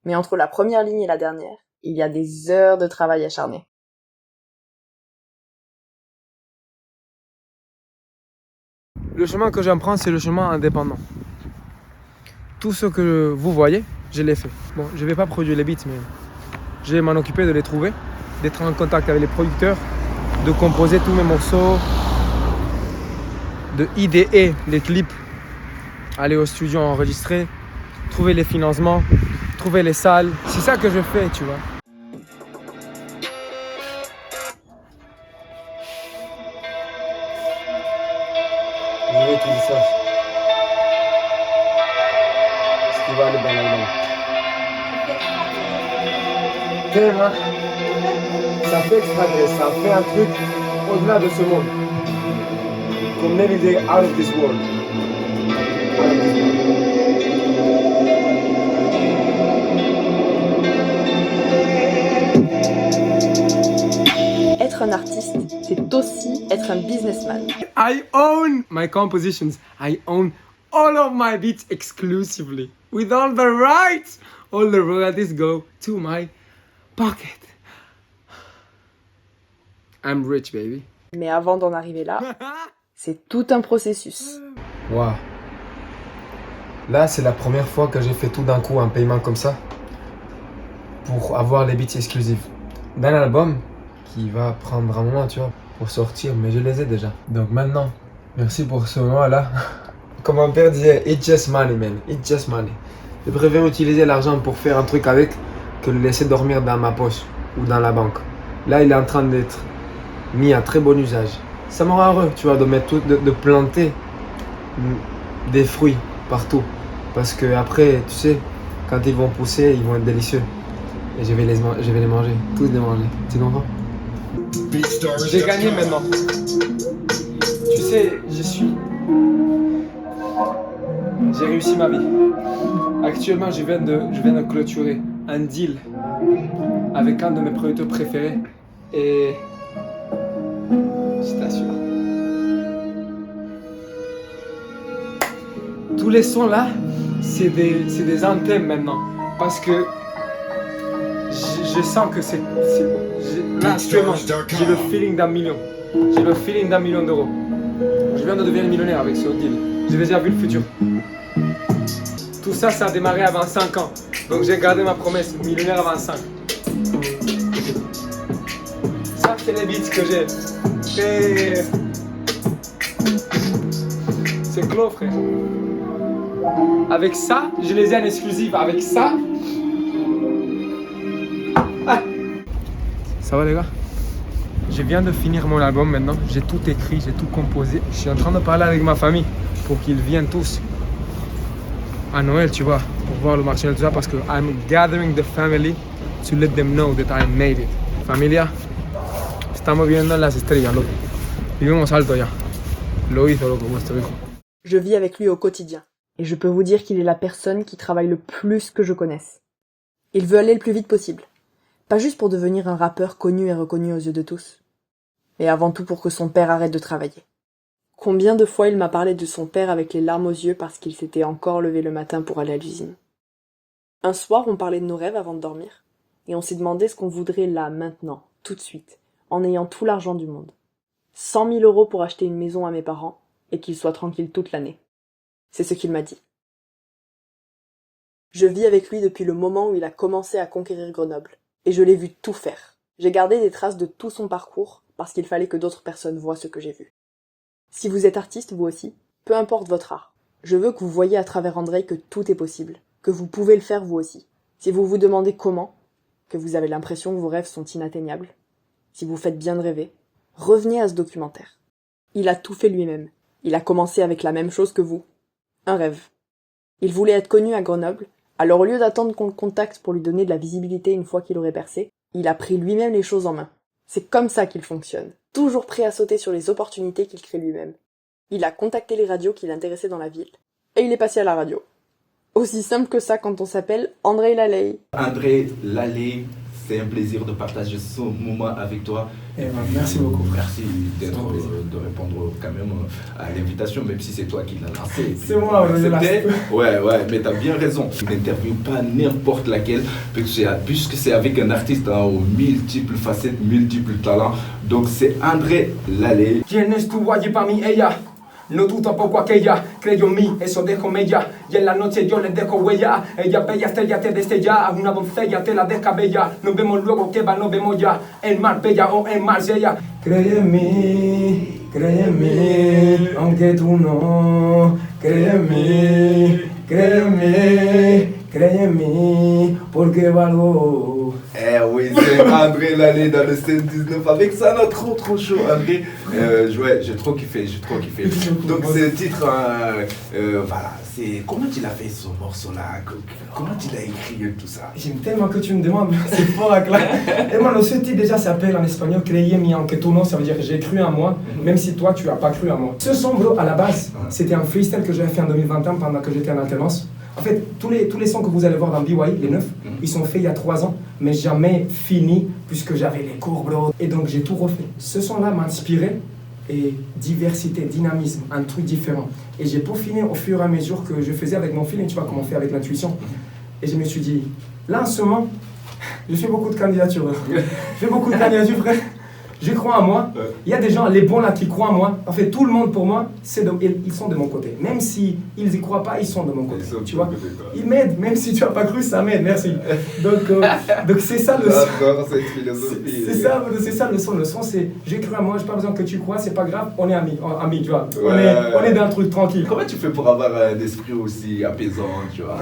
Mais entre la première ligne et la dernière, il y a des heures de travail acharné. Le chemin que j'emprunte, c'est le chemin indépendant. Tout ce que vous voyez, je l'ai fait. Bon, je ne vais pas produire les beats, mais je vais m'en occuper de les trouver, d'être en contact avec les producteurs, de composer tous mes morceaux, de idéer les clips, aller au studio enregistrer, trouver les financements, trouver les salles. C'est ça que je fais, tu vois. Je veux qu'ils sachent ce qui va aller dans l'album. Tellement, ça fait extraterrestre, ça fait un truc au-delà de ce monde. Comme l'idée out of this world. Être un artiste, c'est aussi être un businessman. I own my compositions. I own all of my beats exclusively. With all the rights, all the royalties go to my pocket. I'm rich, baby. Mais avant d'en arriver là, c'est tout un processus. Wow. Là, c'est la première fois que j'ai fait tout d'un coup un paiement comme ça pour avoir les beats exclusifs d'un album qui va prendre un moment, tu vois, pour sortir, mais je les ai déjà. Donc maintenant, merci pour ce moment-là. Comme mon père disait, it's just money, man, it's just money. Je préfère utiliser l'argent pour faire un truc avec que le laisser dormir dans ma poche ou dans la banque. Là, il est en train d'être mis à très bon usage. ça me rend heureux, tu vois, de mettre de planter des fruits partout. Parce que après, tu sais, quand ils vont pousser, ils vont être délicieux. Et je vais les manger, tous les manger. Tu comprends? J'ai gagné maintenant. Tu sais, j'ai réussi ma vie. Actuellement, je viens de clôturer un deal avec un de mes producteurs préférés. Et je t'assure. Tous les sons là, c'est des anthèmes maintenant. Parce que je sens que là actuellement, j'ai le feeling d'un million. J'ai le feeling d'un million d'euros. Je viens de devenir millionnaire avec ce deal. J'ai déjà vu le futur. Tout ça, ça a démarré avant 5 ans. Donc j'ai gardé ma promesse, millionnaire à 25. Ça, c'est les beats que j'ai. Frère. C'est clos, frère. Avec ça, je les ai en exclusive. Avec ça... Ah. Ça va les gars? Je viens de finir mon album maintenant. J'ai tout écrit, j'ai tout composé. Je suis en train de parler avec ma famille pour qu'ils viennent tous à Noël, tu vois, pour voir le marché et tout ça, parce que I'm gathering the family to let them know that I made it. Familia, estamos viendo las estrellas, loco. Vivimos alto ya. Lo hizo, loco, vuestro hijo. Je vis avec lui au quotidien, et je peux vous dire qu'il est la personne qui travaille le plus que je connaisse. Il veut aller le plus vite possible. Pas juste pour devenir un rappeur connu et reconnu aux yeux de tous, mais avant tout pour que son père arrête de travailler. Combien de fois il m'a parlé de son père avec les larmes aux yeux parce qu'il s'était encore levé le matin pour aller à l'usine. Un soir, on parlait de nos rêves avant de dormir, et on s'est demandé ce qu'on voudrait là, maintenant, tout de suite, en ayant tout l'argent du monde. 100 000 € pour acheter une maison à mes parents, et qu'ils soient tranquilles toute l'année. C'est ce qu'il m'a dit. Je vis avec lui depuis le moment où il a commencé à conquérir Grenoble, et je l'ai vu tout faire. J'ai gardé des traces de tout son parcours, parce qu'il fallait que d'autres personnes voient ce que j'ai vu. Si vous êtes artiste, vous aussi, peu importe votre art, je veux que vous voyiez à travers Andrei que tout est possible, que vous pouvez le faire vous aussi. Si vous vous demandez comment, que vous avez l'impression que vos rêves sont inatteignables, si vous faites bien de rêver, revenez à ce documentaire. Il a tout fait lui-même. Il a commencé avec la même chose que vous. Un rêve. Il voulait être connu à Grenoble, alors au lieu d'attendre qu'on le contacte pour lui donner de la visibilité une fois qu'il aurait percé, il a pris lui-même les choses en main. C'est comme ça qu'il fonctionne, toujours prêt à sauter sur les opportunités qu'il crée lui-même. Il a contacté les radios qui l'intéressaient dans la ville, et il est passé à la radio. Aussi simple que ça quand on s'appelle Andrei Lalei. Andrei Lalei, c'est un plaisir de partager ce moment avec toi. Et merci beaucoup, frère. Merci de répondre quand même à l'invitation, même si c'est toi qui l'as lancé. C'est moi, ouais, mais t'as bien raison. Tu n'interviews pas n'importe laquelle, puisque c'est avec un artiste aux multiples facettes, multiples talents. Donc c'est Andrei Lalei. ¿Quién estuvo allí para mí? Ella. No tú tampoco aquella, creyó en mí, eso dejo mella. Y en la noche yo les dejo huella. Ella bella estrella te destella, una doncella te la descabella. Nos vemos luego que va, nos vemos ya en Marbella o en Marsella. Cree en mí, aunque tú no. Cree en mí, porque valgo. Eh oui, c'est Andrei Lalei dans le 7-19 avec ça, non, trop chaud, Andrei. Ouais, j'ai trop kiffé. Donc ce titre, voilà, c'est comment tu l'as fait ce morceau-là? Comment tu l'as écrit et tout ça? J'aime tellement que tu me demandes, c'est fort à clair. Et moi, ce titre déjà s'appelle en espagnol Creye en mí, aunque tú no, ça veut dire j'ai cru en moi, même si toi tu as pas cru en moi. Ce son, bro, à la base, c'était un freestyle que j'avais fait en 2021 pendant que j'étais en alternance. En fait, tous les sons que vous allez voir dans BY, les 9, ils sont faits il y a 3 ans, mais jamais finis, puisque j'avais les cours, bro. Et donc j'ai tout refait. Ce son-là m'a inspiré, et diversité, dynamisme, un truc différent. Et j'ai peaufiné au fur et à mesure que je faisais avec mon feeling, tu vois, comment on fait avec l'intuition. Et je me suis dit, là en ce moment, je fais beaucoup de candidatures. Frère. Je crois en moi. Il y a des gens, les bons là, qui croient en moi. En fait, tout le monde pour moi, ils sont de mon côté. Même s'ils n'y croient pas, ils sont de mon côté. Tu vois, ils m'aident. Même si tu n'as pas cru, ça m'aide. Merci. Donc c'est ça le son. C'est ça le son. Le son, c'est j'ai cru en moi, j'ai pas besoin que tu crois, c'est pas grave, on est amis, tu vois. On est dans un truc tranquille. Comment tu fais pour avoir un esprit aussi apaisant, tu vois?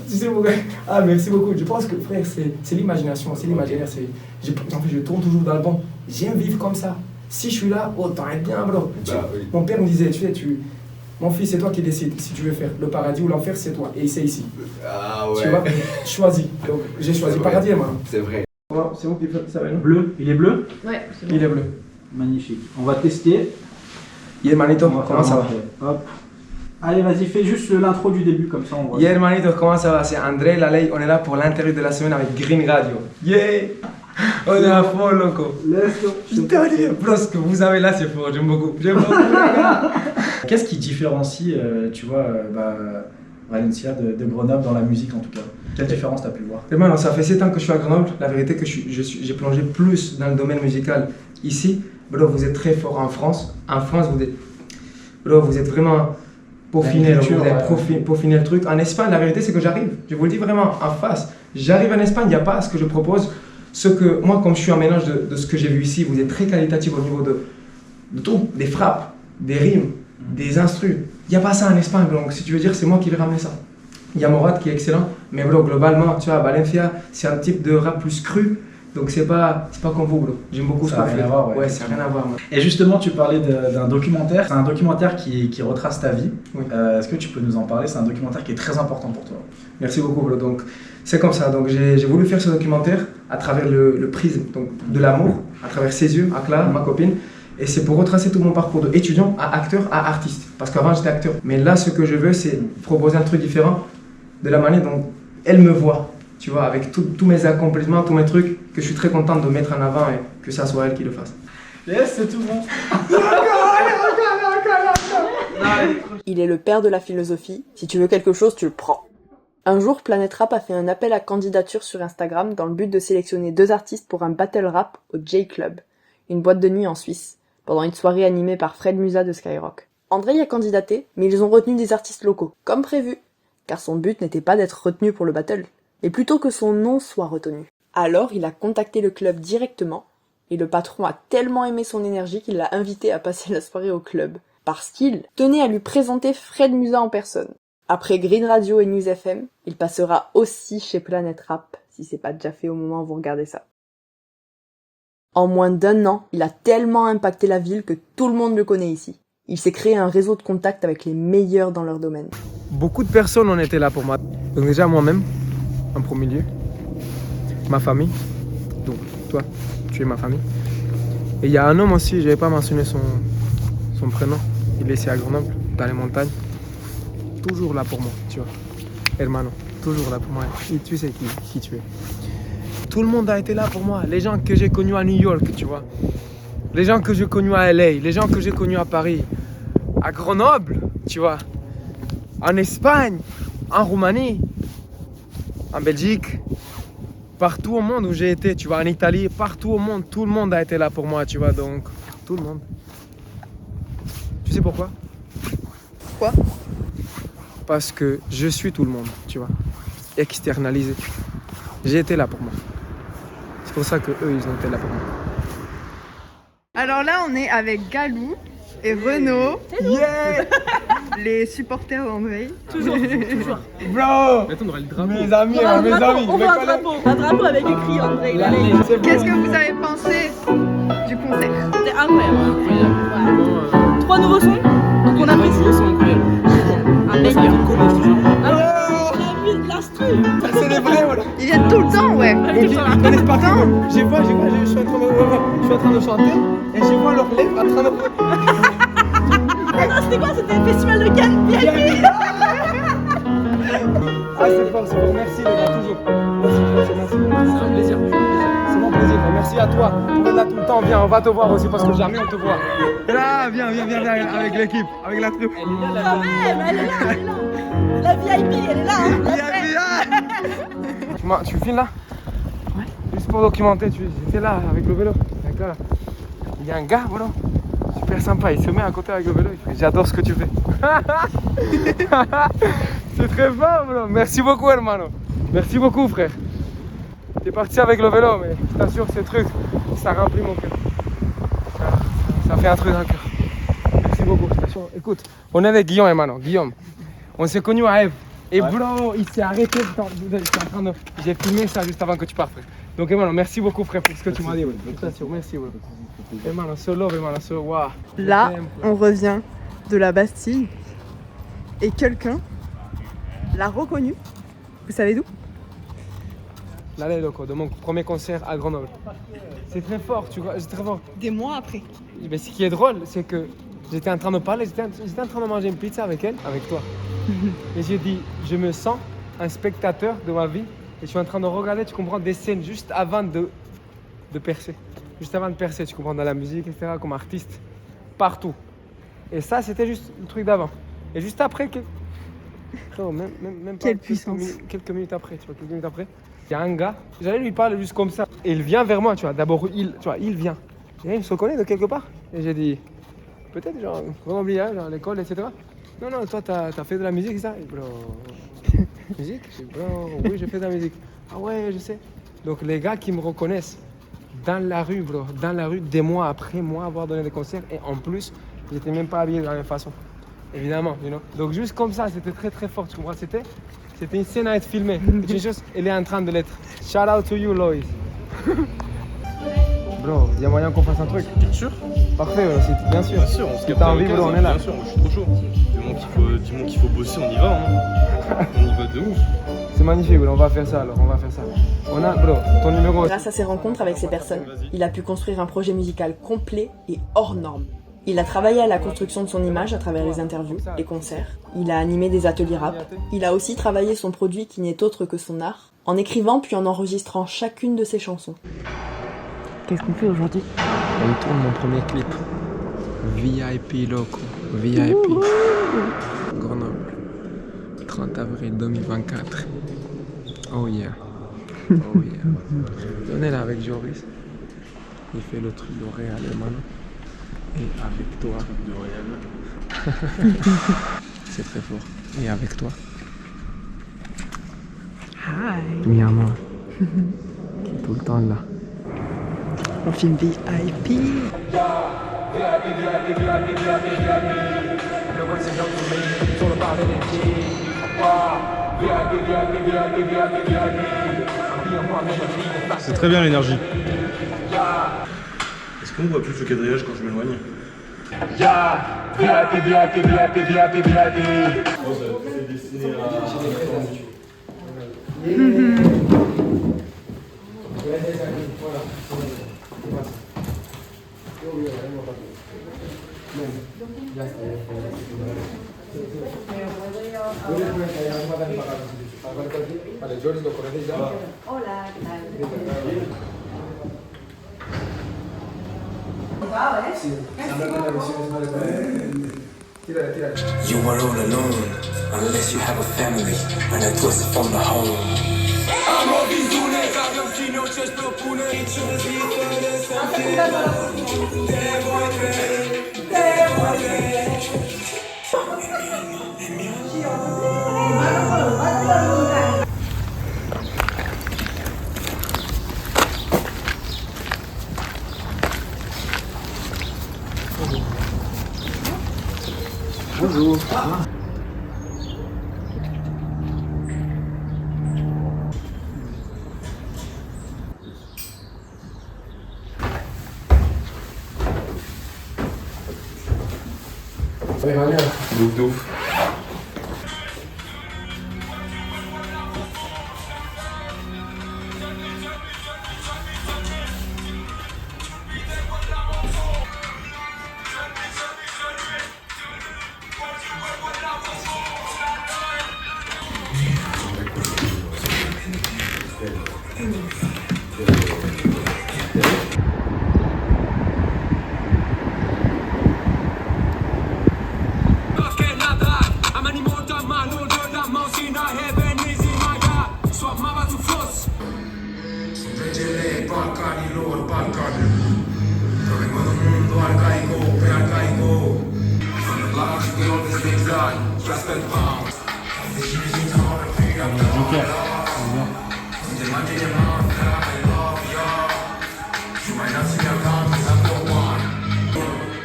Tu sais pourquoi? Ah, merci beaucoup. Je pense que, frère, c'est l'imagination, c'est l'imaginaire. En fait, je tourne toujours dans le bon. J'aime vivre comme ça. Si je suis là, autant être bien, bro. Bah, oui. Mon père me disait, mon fils, c'est toi qui décides si tu veux faire le paradis ou l'enfer, c'est toi. Et c'est ici. Ah ouais. Tu vois, choisis. Donc, j'ai choisi le paradis, moi. C'est vrai. C'est vous qui faites ça, non? Bleu, il est bleu? Ouais, c'est bon. Il est bleu. Magnifique. On va tester. Hermanito, On va comment ça va? commencer. Hop. Allez, vas-y, fais juste l'intro du début, comme ça on voit. Hermanito, comment ça va? C'est André Laley, on est là pour l'interview de la semaine avec Green Radio. Yeah! On est à fond, loco. Let's go. Putain, bro, ce que vous avez là, c'est fort, j'aime beaucoup. J'aime beaucoup, les gars. Qu'est-ce qui différencie, tu vois, Valencia de Grenoble dans la musique en tout cas? Quelle différence t'as pu voir? Et maintenant, ça fait 7 ans que je suis à Grenoble. La vérité que j'ai plongé plus dans le domaine musical ici. Bro, vous êtes très fort en France. En France, vous êtes vraiment peaufiné, vous avez peaufiné le truc. En Espagne, la vérité, c'est que j'arrive. Je vous le dis vraiment en face. J'arrive en Espagne, il n'y a pas ce que je propose. Ce que moi, comme je suis un mélange de ce que j'ai vu ici, vous êtes très qualitatif au niveau de tout. Des frappes, des rimes, des instrus. Il n'y a pas ça en Espagne. Donc, si tu veux dire, c'est moi qui vais ramener ça. Il y a Morat qui est excellent, mais bro, globalement, tu vois, Valencia, c'est un type de rap plus cru, donc c'est pas comme vous, bro. J'aime beaucoup ce que vous faites. Ouais, ça n'a rien à voir. Moi. Et justement, tu parlais d'un documentaire. C'est un documentaire qui retrace ta vie. Oui. Est-ce que tu peux nous en parler? C'est un documentaire qui est très important pour toi. Merci beaucoup, bro. Donc, c'est comme ça. Donc, j'ai voulu faire ce documentaire à travers le prisme donc, de l'amour, à travers ses yeux, Akla, ma copine. Et c'est pour retracer tout mon parcours d'étudiant à acteur à artiste. Parce qu'avant, j'étais acteur. Mais là, ce que je veux, c'est proposer un truc différent de la manière dont elle me voit. Tu vois, avec tous mes accomplissements, tous mes trucs, que je suis très content de mettre en avant et que ça soit elle qui le fasse. Yes, c'est tout bon. Il est le père de la philosophie. Si tu veux quelque chose, tu le prends. Un jour, Planet Rap a fait un appel à candidature sur Instagram dans le but de sélectionner 2 artistes pour un battle rap au J-Club, une boîte de nuit en Suisse, pendant une soirée animée par Fred Musa de Skyrock. André y a candidaté, mais ils ont retenu des artistes locaux, comme prévu, car son but n'était pas d'être retenu pour le battle, mais plutôt que son nom soit retenu. Alors, il a contacté le club directement, et le patron a tellement aimé son énergie qu'il l'a invité à passer la soirée au club, parce qu'il tenait à lui présenter Fred Musa en personne. Après Green Radio et News FM, il passera aussi chez Planet Rap, si c'est pas déjà fait au moment où vous regardez ça. En moins d'1 an, il a tellement impacté la ville que tout le monde le connaît ici. Il s'est créé un réseau de contacts avec les meilleurs dans leur domaine. Beaucoup de personnes ont été là pour moi. Donc déjà moi-même, en premier lieu, ma famille, donc toi, tu es ma famille. Et il y a un homme aussi, je n'avais pas mentionné son prénom, il est ici à Grenoble, dans les montagnes. Toujours là pour moi, tu vois. Hermano, toujours là pour moi. Et tu sais qui tu es. Tout le monde a été là pour moi. Les gens que j'ai connus à New York, tu vois. Les gens que j'ai connus à LA, les gens que j'ai connus à Paris, à Grenoble, tu vois. En Espagne, en Roumanie, en Belgique, partout au monde où j'ai été, tu vois, en Italie, partout au monde, tout le monde a été là pour moi, tu vois, donc tout le monde. Tu sais pourquoi? Pourquoi? Parce que je suis tout le monde, tu vois, externalisé. J'ai été là pour moi. C'est pour ça que eux, ils ont été là pour moi. Alors là, on est avec Galou et Renaud, les supporters d'André. Toujours. Bro! Attends, on aura le drapeau. Mes amis, mes amis. On voit un drapeau avec écrit André. Qu'est-ce que vous avez pensé du concert? C'était incroyable. Ouais. 3 nouveaux sons, donc on apprécie. Un meilleur. L'instru. C'est les vrais, voilà. Ils viennent tout le temps, ouais. Donc ils connaissent pas tout. Je suis en train de chanter et je vois leur lèvres en train de... Ah non, c'était quoi? C'était le festival de Cannes VIP. Ah c'est fort, merci les gars, toujours. Merci. C'est un plaisir. C'est mon plaisir, merci à toi. Pour être là tout le temps, viens, on va te voir aussi parce que jamais on te voit. Là, viens, avec l'équipe, avec la troupe. Quand même, elle est là. La VIP, elle est là. Tu filmes là? Ouais. Juste pour documenter, j'étais là avec le vélo. D'accord. Il y a un gars, voilà, super sympa, il se met à côté avec le vélo. Il fait, j'adore ce que tu fais. C'est très fort, bro. Merci beaucoup, hermano. Merci beaucoup, frère. T'es parti avec le vélo, mais je t'assure, ces trucs, ça remplit mon cœur. Ça fait un truc dans le cœur. Merci beaucoup, je t'assure. Écoute, on est avec Guillaume, hermano. Guillaume, on s'est connus à Eve. Et bro, il s'est arrêté. J'ai filmé ça juste avant que tu partes, frère. Donc, hermano, merci beaucoup, frère, pour ce que tu m'as dit. Ouais. Je t'assure, merci. Ouais. Hermano, so love, hermano, so wow. Là, on revient de la Bastille et quelqu'un l'a reconnu. Vous savez d'où? L'allée loco, de mon premier concert à Grenoble. C'est très fort, tu vois, c'est très fort. Des mois après. Mais ce qui est drôle, c'est que j'étais en train de parler, j'étais en train de manger une pizza avec elle, avec toi. Et j'ai dit, je me sens un spectateur de ma vie et je suis en train de regarder, tu comprends, des scènes juste avant de percer. Juste avant de percer, tu comprends, dans la musique, etc., comme artiste, partout. Et ça, c'était juste le truc d'avant. Et juste après, même pas quelle puissance. Quelques minutes après, tu vois, quelques minutes après, il y a un gars, j'allais lui parler juste comme ça. Et il vient vers moi, tu vois, d'abord, il vient. Et il se connaît de quelque part. Et j'ai dit, peut-être, genre, Grenoble, genre, l'école, etc. Non, toi, t'as fait de la musique, ça? Et bro, musique? Bro, oui, j'ai fait de la musique. Ah ouais, je sais. Donc, les gars qui me reconnaissent dans la rue, bro, dans la rue, des mois après moi avoir donné des concerts. Et en plus, j'étais même pas habillé de la même façon. Évidemment, you know. Donc, juste comme ça, c'était très, très fort, tu comprends? C'était une scène à être filmée. C'est une chose, elle est en train de l'être. Shout out to you, Loïs. Bro, il y a moyen qu'on fasse un truc? Bien sûr. Parfait, bien sûr. Bien sûr, on se capte t'as à envie, l'occasion, bro, on est là. Bien sûr, moi je suis trop chaud. Du moment qu'il faut bosser, on y va. Hein. On y va de ouf. C'est magnifique, bro. On va faire ça alors, on va faire ça. On a, bro, ton numéro. Grâce à ses rencontres avec ces personnes, il a pu construire un projet musical complet et hors norme. Il a travaillé à la construction de son image à travers les interviews, les concerts. Il a animé des ateliers rap. Il a aussi travaillé son produit qui n'est autre que son art, en écrivant puis en enregistrant chacune de ses chansons. Qu'est-ce qu'on fait aujourd'hui? On tourne mon premier clip. VIP Loco. VIP. Grenoble. 30 avril 2024. Oh yeah. Oh yeah. On est là avec Joris. Il fait le truc d'Oréal, man. Et avec toi. C'est très fort. Et avec toi. Hi. Mi amor. Qui est tout le temps là. On filme VIP. C'est très bien l'énergie. Est-ce qu'on voit plus le quadrillage quand je m'éloigne? C'est destiné à... Vale, Joris, ¿lo conoces ya? Hola, ¿qué tal? You are all alone, unless you have a family and a twist from the home. Bonjour. Douf douf.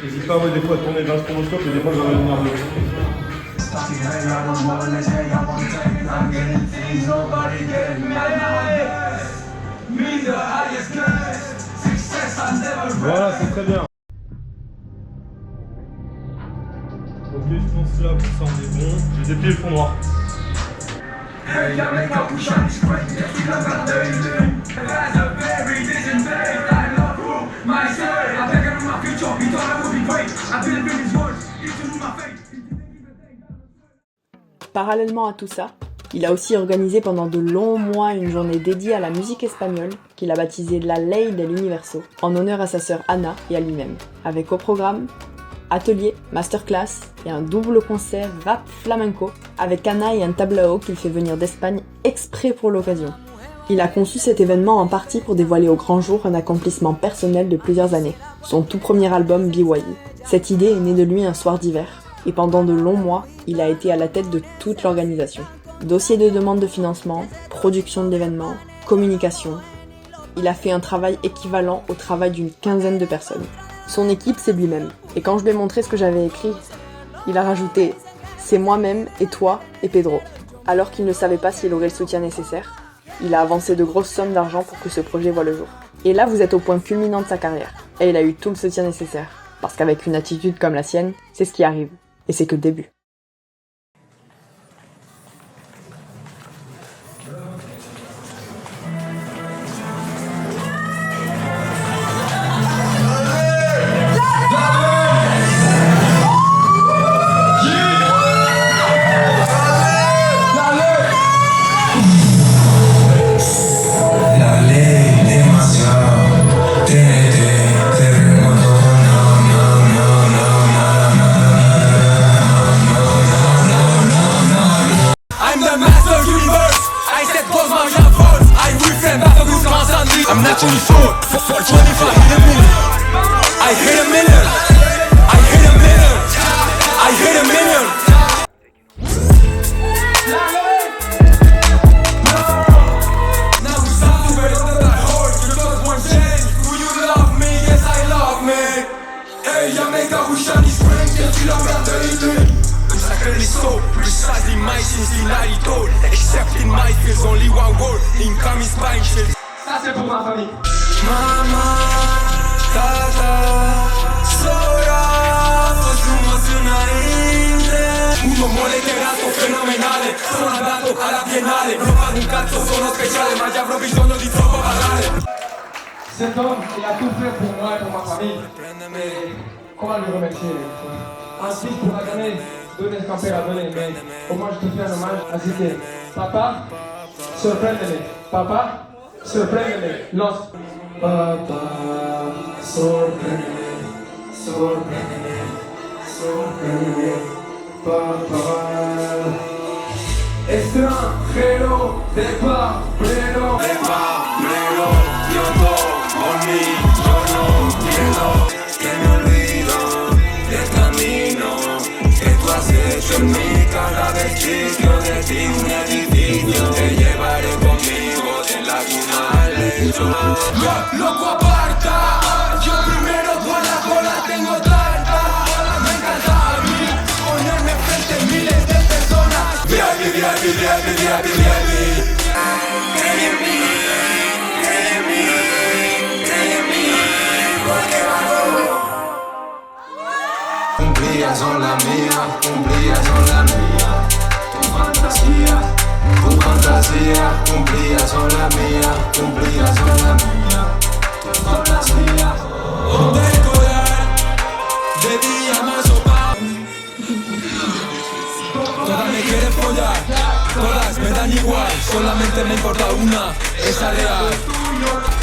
N'hésite pas des fois à tourner vers le stroboscope et des fois je vais venir bleu. Nobody get mad. Voilà, c'est très bien. Ok, je pense que là, pour ça, on est bon. J'ai déplié le fond noir. Parallèlement à tout ça, il a aussi organisé pendant de longs mois une journée dédiée à la musique espagnole qu'il a baptisée La Ley del Universo, en honneur à sa sœur Ana et à lui-même, avec au programme atelier, masterclass et un double concert rap flamenco avec Ana et un tablao qu'il fait venir d'Espagne exprès pour l'occasion. Il a conçu cet événement en partie pour dévoiler au grand jour un accomplissement personnel de plusieurs années, son tout premier album BYU. Cette idée est née de lui un soir d'hiver, et pendant de longs mois, il a été à la tête de toute l'organisation. Dossier de demande de financement, production de l'événement, communication. Il a fait un travail équivalent au travail d'une quinzaine de personnes. Son équipe, c'est lui-même. Et quand je lui ai montré ce que j'avais écrit, il a rajouté « C'est moi-même et toi et Pedro ». Alors qu'il ne savait pas s'il aurait le soutien nécessaire, il a avancé de grosses sommes d'argent pour que ce projet voie le jour. Et là, vous êtes au point culminant de sa carrière. Et il a eu tout le soutien nécessaire. Parce qu'avec une attitude comme la sienne, c'est ce qui arrive. Et c'est que le début. I'm not 24, 25, I hit a million. I hit a million. I hit a million. Now we stop to better than I heard. You just one change. Do you love me? Yes, I love me. Hey, Jamaica, we shine this spring. Get you love me, baby. Exactly so, precisely my Cincinnati told. Except in my feels only one word. Income is buying shit. Ça c'est pour ma famille. Mama, tata, sola, fuimos una isla. Unos moleteratos fenomenales, sono andato alla biennale. Non pago un cazzo, sono speciale, ma già avrò bisogno di troppo parlare. Cet homme, il a tout fait pour moi et pour ma famille. Et comment le remercier? Un fils pourra jamais donner ce qu'un père a donné, mais au moins je te fais un hommage à citer. Papa, sorprendeme. Papa, sorprendeme. Los. Papa, sorprendeme. Sorprendeme. Sorprendeme. Papa. Extranjero de Pablero. De Pablero, yo no, por mí, yo no quiero que me olvido del camino que tú has hecho en mí. Cada vestigio de ti, un edificio, te llevaré conmigo de la cuna al lecho. Loco aparta, yo primero tú a la cola tengo tanta. Me encanta a mí ponerme frente a miles de personas. VIP, VIP, VIP, VIP, VIP. Cree en mí, cree en mí, cree en mí, porque valgo. Cumplías son la mía, cumplías son la mía. Tu fantasía, cumplías son la mía, cumplías son la mía. Tu fantasía, del collar, de día más sopa. Todas me quieren follar, todas me dan igual, solamente me importa una, esa real.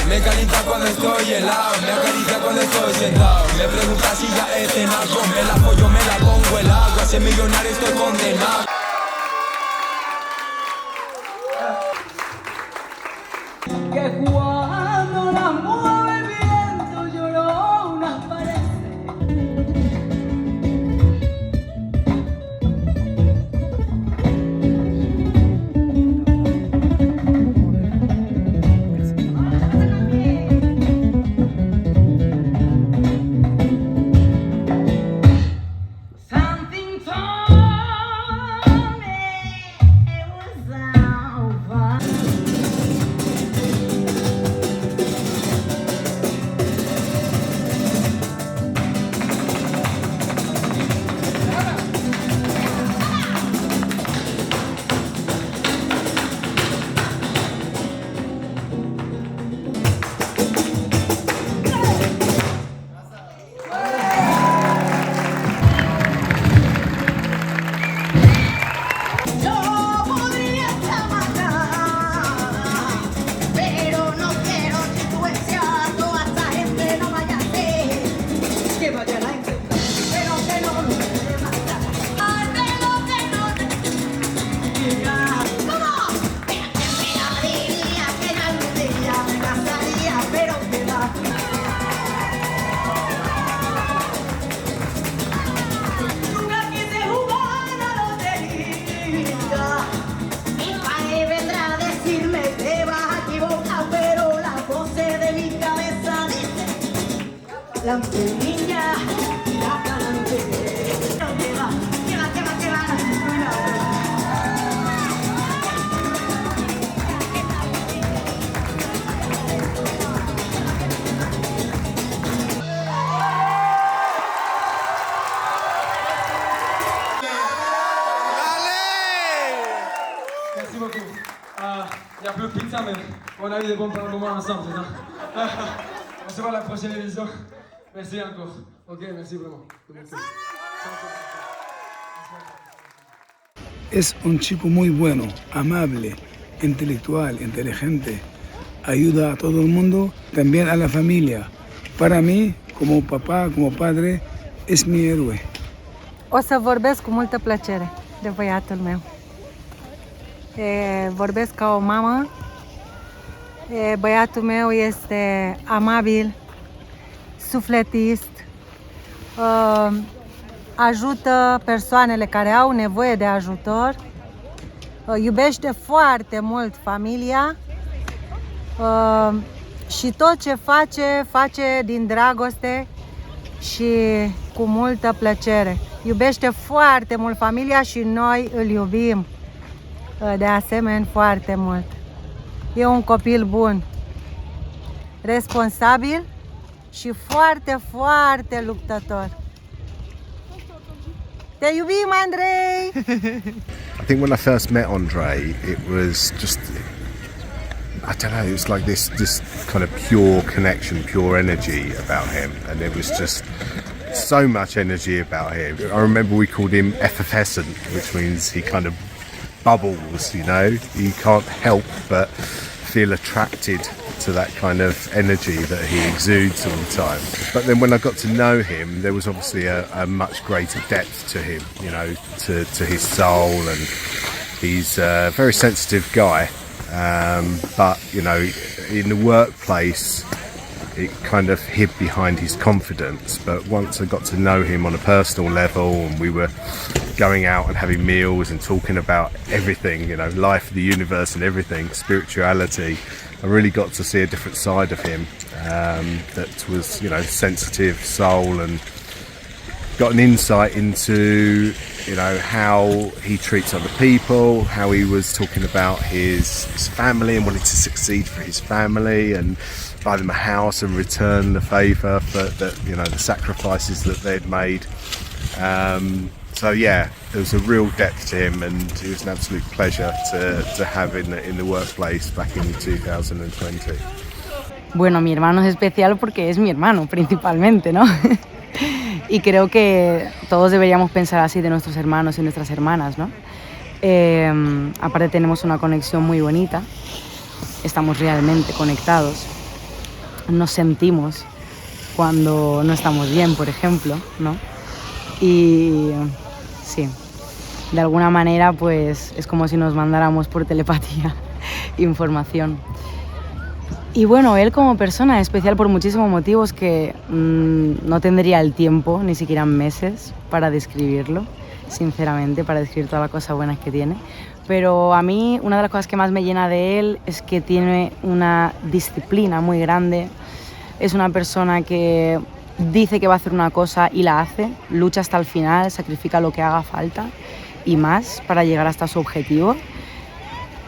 Me calienta cuando estoy helado, me acaricia cuando estoy sentado. Me pregunta si ya he cenado, me la follo, me la pongo el agua. A ser millonario estoy condenado. Que cuando la mueve el viento llorona parece. Something torn pa'lante, niña, tira pa'lante. Que va, Merci beaucoup. Il n'y a plus de pizza, mais on a eu des bons moments ensemble, c'est ça? On se voit à la prochaine émission. Merci encore. Ok, merci vraiment. Es un chico muy bueno, amable, intelectual, inteligente. Ayuda a todo el mundo, también a la familia. Para mí, como papá, como padre, es mi héroe. O să vorbesc cu multă plăcere de băiatul meu. Vorbesc ca o mamă. Băiatul meu este amabil, sufletist, ajută persoanele care au nevoie de ajutor, iubește foarte mult familia și tot ce face, face din dragoste și cu multă plăcere. Iubește foarte mult familia și noi îl iubim de asemenea foarte mult. E un copil bun, responsabil și foarte, foarte luptător. Te iubim, Andrei! I think when I first met Andre, it was just, I don't know, it was like this kind of pure connection, pure energy about him, and it was just so much energy about him. I remember we called him effervescent, which means he kind of bubbles, you know, you can't help but feel attracted to that kind of energy that he exudes all the time. But then when I got to know him, there was obviously a much greater depth to him, you know, to his soul, and he's a very sensitive guy, but, you know, in the workplace it kind of hid behind his confidence. But once I got to know him on a personal level, and we were going out and having meals and talking about everything, you know, life, the universe and everything, spirituality, I really got to see a different side of him that was, you know, sensitive soul, and got an insight into, you know, how he treats other people, how he was talking about his family and wanting to succeed for his family and buy them a house and return the favour for the, you know, the sacrifices that they'd made. So yeah, there was a real depth to him, and it was an absolute pleasure to have in the workplace back in 2020. Bueno, mi hermano es especial porque es mi hermano principalmente, ¿no? Y creo que todos deberíamos pensar así de nuestros hermanos y nuestras hermanas, ¿no? Aparte tenemos una conexión muy bonita, estamos realmente conectados, nos sentimos cuando no estamos bien, por ejemplo, ¿no? Y sí, de alguna manera pues es como si nos mandáramos por telepatía información. Y bueno, él como persona es especial por muchísimos motivos que no tendría el tiempo, ni siquiera meses, para describirlo, sinceramente, para describir todas las cosas buenas que tiene. Pero a mí una de las cosas que más me llena de él es que tiene una disciplina muy grande. Es una persona que dice que va a hacer una cosa y la hace, lucha hasta el final, sacrifica lo que haga falta y más para llegar hasta su objetivo.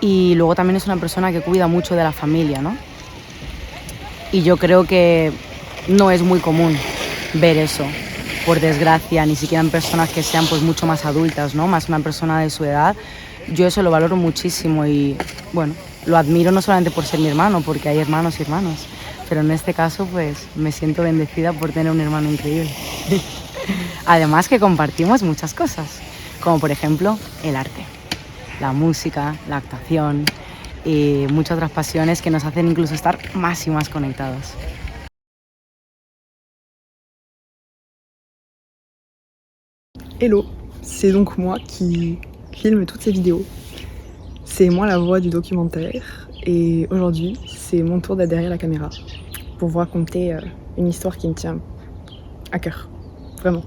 Y luego también es una persona que cuida mucho de la familia, ¿no? Y yo creo que no es muy común ver eso, por desgracia, ni siquiera en personas que sean pues mucho más adultas, ¿no? Más una persona de su edad. Yo eso lo valoro muchísimo y, bueno, lo admiro no solamente por ser mi hermano, porque hay hermanos y hermanas, pero en este caso pues me siento bendecida por tener un hermano increíble. Además que compartimos muchas cosas, como por ejemplo el arte, la música, la actuación y muchas otras pasiones que nos hacen incluso estar más y más conectados. Hello, c'est donc moi qui filme toutes ces vidéos. C'est moi la voix du documentaire et aujourd'hui c'est mon tour d'être derrière la caméra pour vous raconter une histoire qui me tient à cœur, vraiment.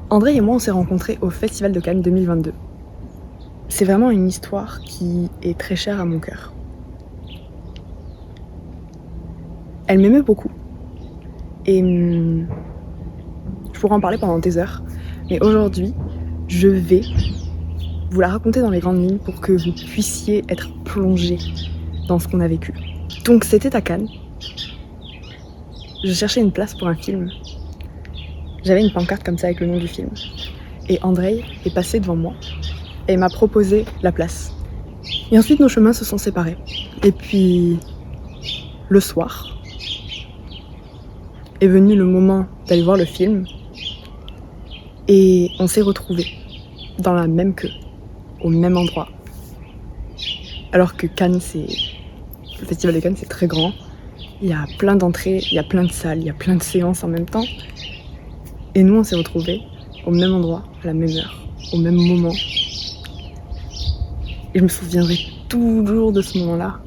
André et moi on s'est rencontrés au Festival de Cannes 2022. C'est vraiment une histoire qui est très chère à mon cœur. Elle m'aimait beaucoup Et je pourrais en parler pendant des heures, mais aujourd'hui, je vais vous la raconter dans les grandes lignes pour que vous puissiez être plongé dans ce qu'on a vécu. Donc c'était à Cannes. Je cherchais une place pour un film. J'avais une pancarte comme ça avec le nom du film. Et Andrei est passé devant moi et m'a proposé la place. Et ensuite nos chemins se sont séparés. Et puis le soir est venu le moment d'aller voir le film et on s'est retrouvés dans la même queue, au même endroit. Alors que Cannes, le festival de Cannes, c'est très grand. Il y a plein d'entrées, il y a plein de salles, il y a plein de séances en même temps. Et nous, on s'est retrouvés au même endroit, à la même heure, au même moment. Et je me souviendrai toujours de ce moment-là.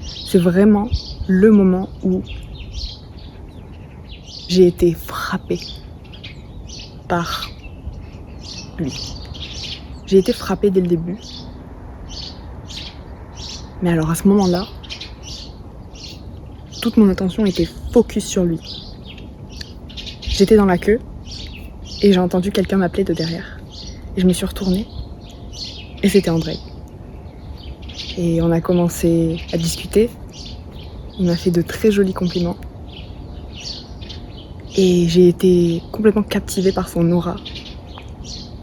C'est vraiment le moment où j'ai été frappée par lui. J'ai été frappée dès le début. Mais alors à ce moment-là, toute mon attention était focus sur lui. J'étais dans la queue et j'ai entendu quelqu'un m'appeler de derrière. Et je me suis retournée et c'était Andrei. Et on a commencé à discuter. Il m'a fait de très jolis compliments. Et j'ai été complètement captivée par son aura.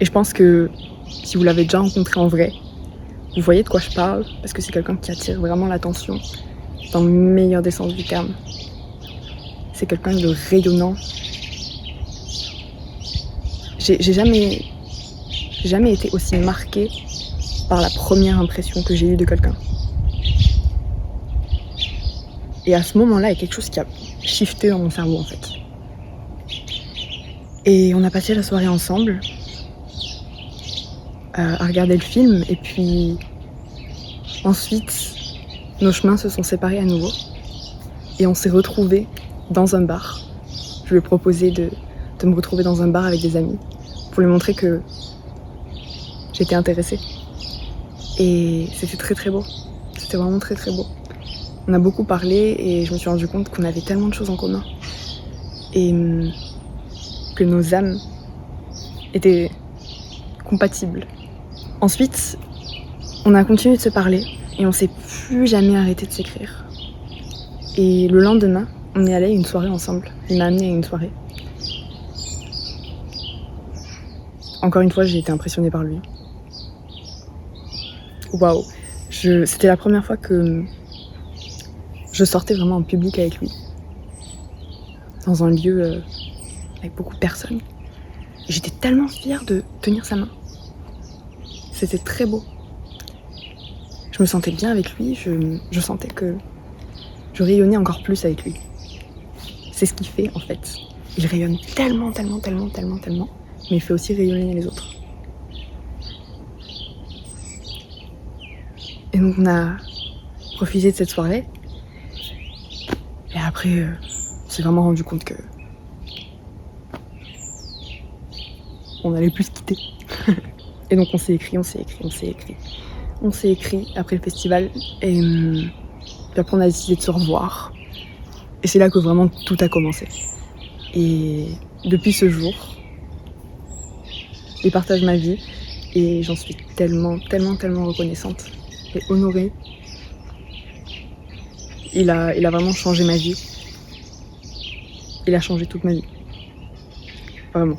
Et je pense que si vous l'avez déjà rencontré en vrai, vous voyez de quoi je parle, parce que c'est quelqu'un qui attire vraiment l'attention, dans le meilleur des sens du terme. C'est quelqu'un de rayonnant. J'ai jamais été aussi marquée par la première impression que j'ai eue de quelqu'un. Et à ce moment-là, il y a quelque chose qui a shifté dans mon cerveau en fait. Et on a passé la soirée ensemble, à regarder le film, et puis ensuite nos chemins se sont séparés à nouveau et on s'est retrouvés dans un bar. Je lui ai proposé de me retrouver dans un bar avec des amis pour lui montrer que j'étais intéressée. Et c'était très très beau, c'était vraiment très très beau. On a beaucoup parlé et je me suis rendu compte qu'on avait tellement de choses en commun et que nos âmes étaient compatibles. Ensuite, on a continué de se parler et on s'est plus jamais arrêté de s'écrire. Et le lendemain, on est allé à une soirée ensemble. Il m'a amené à une soirée. Encore une fois, j'ai été impressionnée par lui. Waouh! C'était la première fois que je sortais vraiment en public avec lui. Dans un lieu avec beaucoup de personnes. Et j'étais tellement fière de tenir sa main. C'était très beau. Je me sentais bien avec lui, je sentais que je rayonnais encore plus avec lui. C'est ce qu'il fait en fait. Il rayonne tellement, mais il fait aussi rayonner les autres. Et donc on a profité de cette soirée. Et après, on s'est vraiment rendu compte que on n'allait plus se quitter. Et donc on s'est écrit après le festival et puis après on a décidé de se revoir. Et c'est là que vraiment tout a commencé. Et depuis ce jour, il partage ma vie et j'en suis tellement reconnaissante et honorée. Il a vraiment changé ma vie. Il a changé toute ma vie. Vraiment.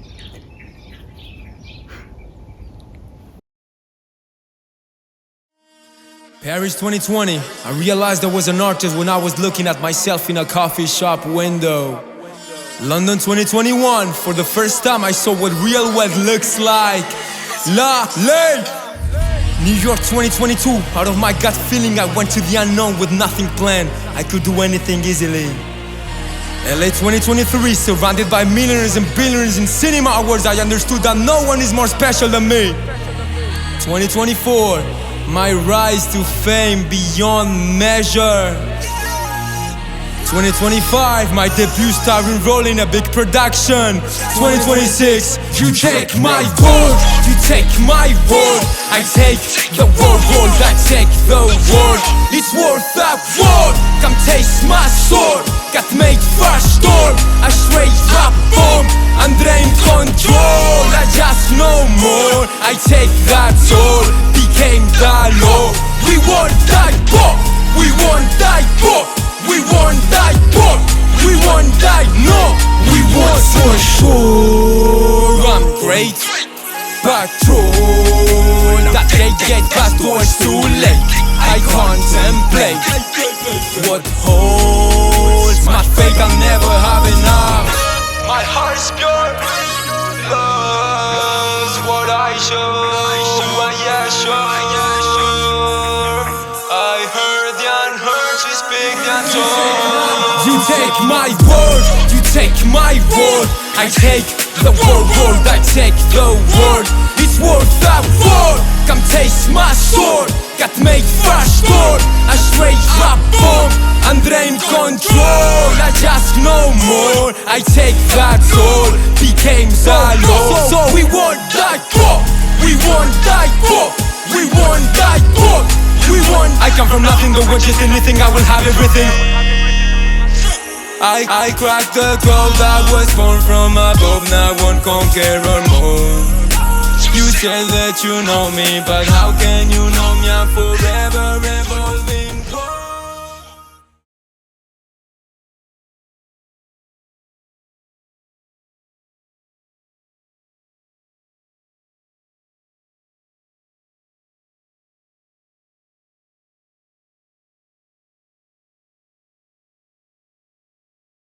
Paris 2020, I realized I was an artist when I was looking at myself in a coffee shop window. London 2021, for the first time I saw what real wealth looks like. La Lake! New York 2022, out of my gut feeling I went to the unknown with nothing planned. I could do anything easily. LA 2023, surrounded by millionaires and billionaires in cinema awards, I understood that no one is more special than me. 2024, my rise to fame beyond measure. 2025, my debut starring role in a big production. 2026, you take my word, you take my word. I take the world, I take the world. It's worth that word, come taste my sword. Got made first door, I swear take that soul, became the law. We won't die poor, we won't die poor, we won't die poor, we won't die, no, we won't for sure. I'm great, patrol, that they get past doors too late. I contemplate what holds my fate, I'll never have enough. My heart's pure, love's what I show. Yeah, sure. I heard the unheard, she speak the untold. You take my word, you take my word. I take the word, I take the word. It's worth that word. Come taste my sword. Got made fresh door, a straight rap bomb. Andre in control, I just know more. I take that soul, became Zalo. So we won't die poor, we won't die poor, we won't die poor, we won't. I come from nothing, the world just anything, I will have everything. I cracked the code that was born from above, now I won't conquer or more. You say that you know me, but how can you know me? I'm forever evolving.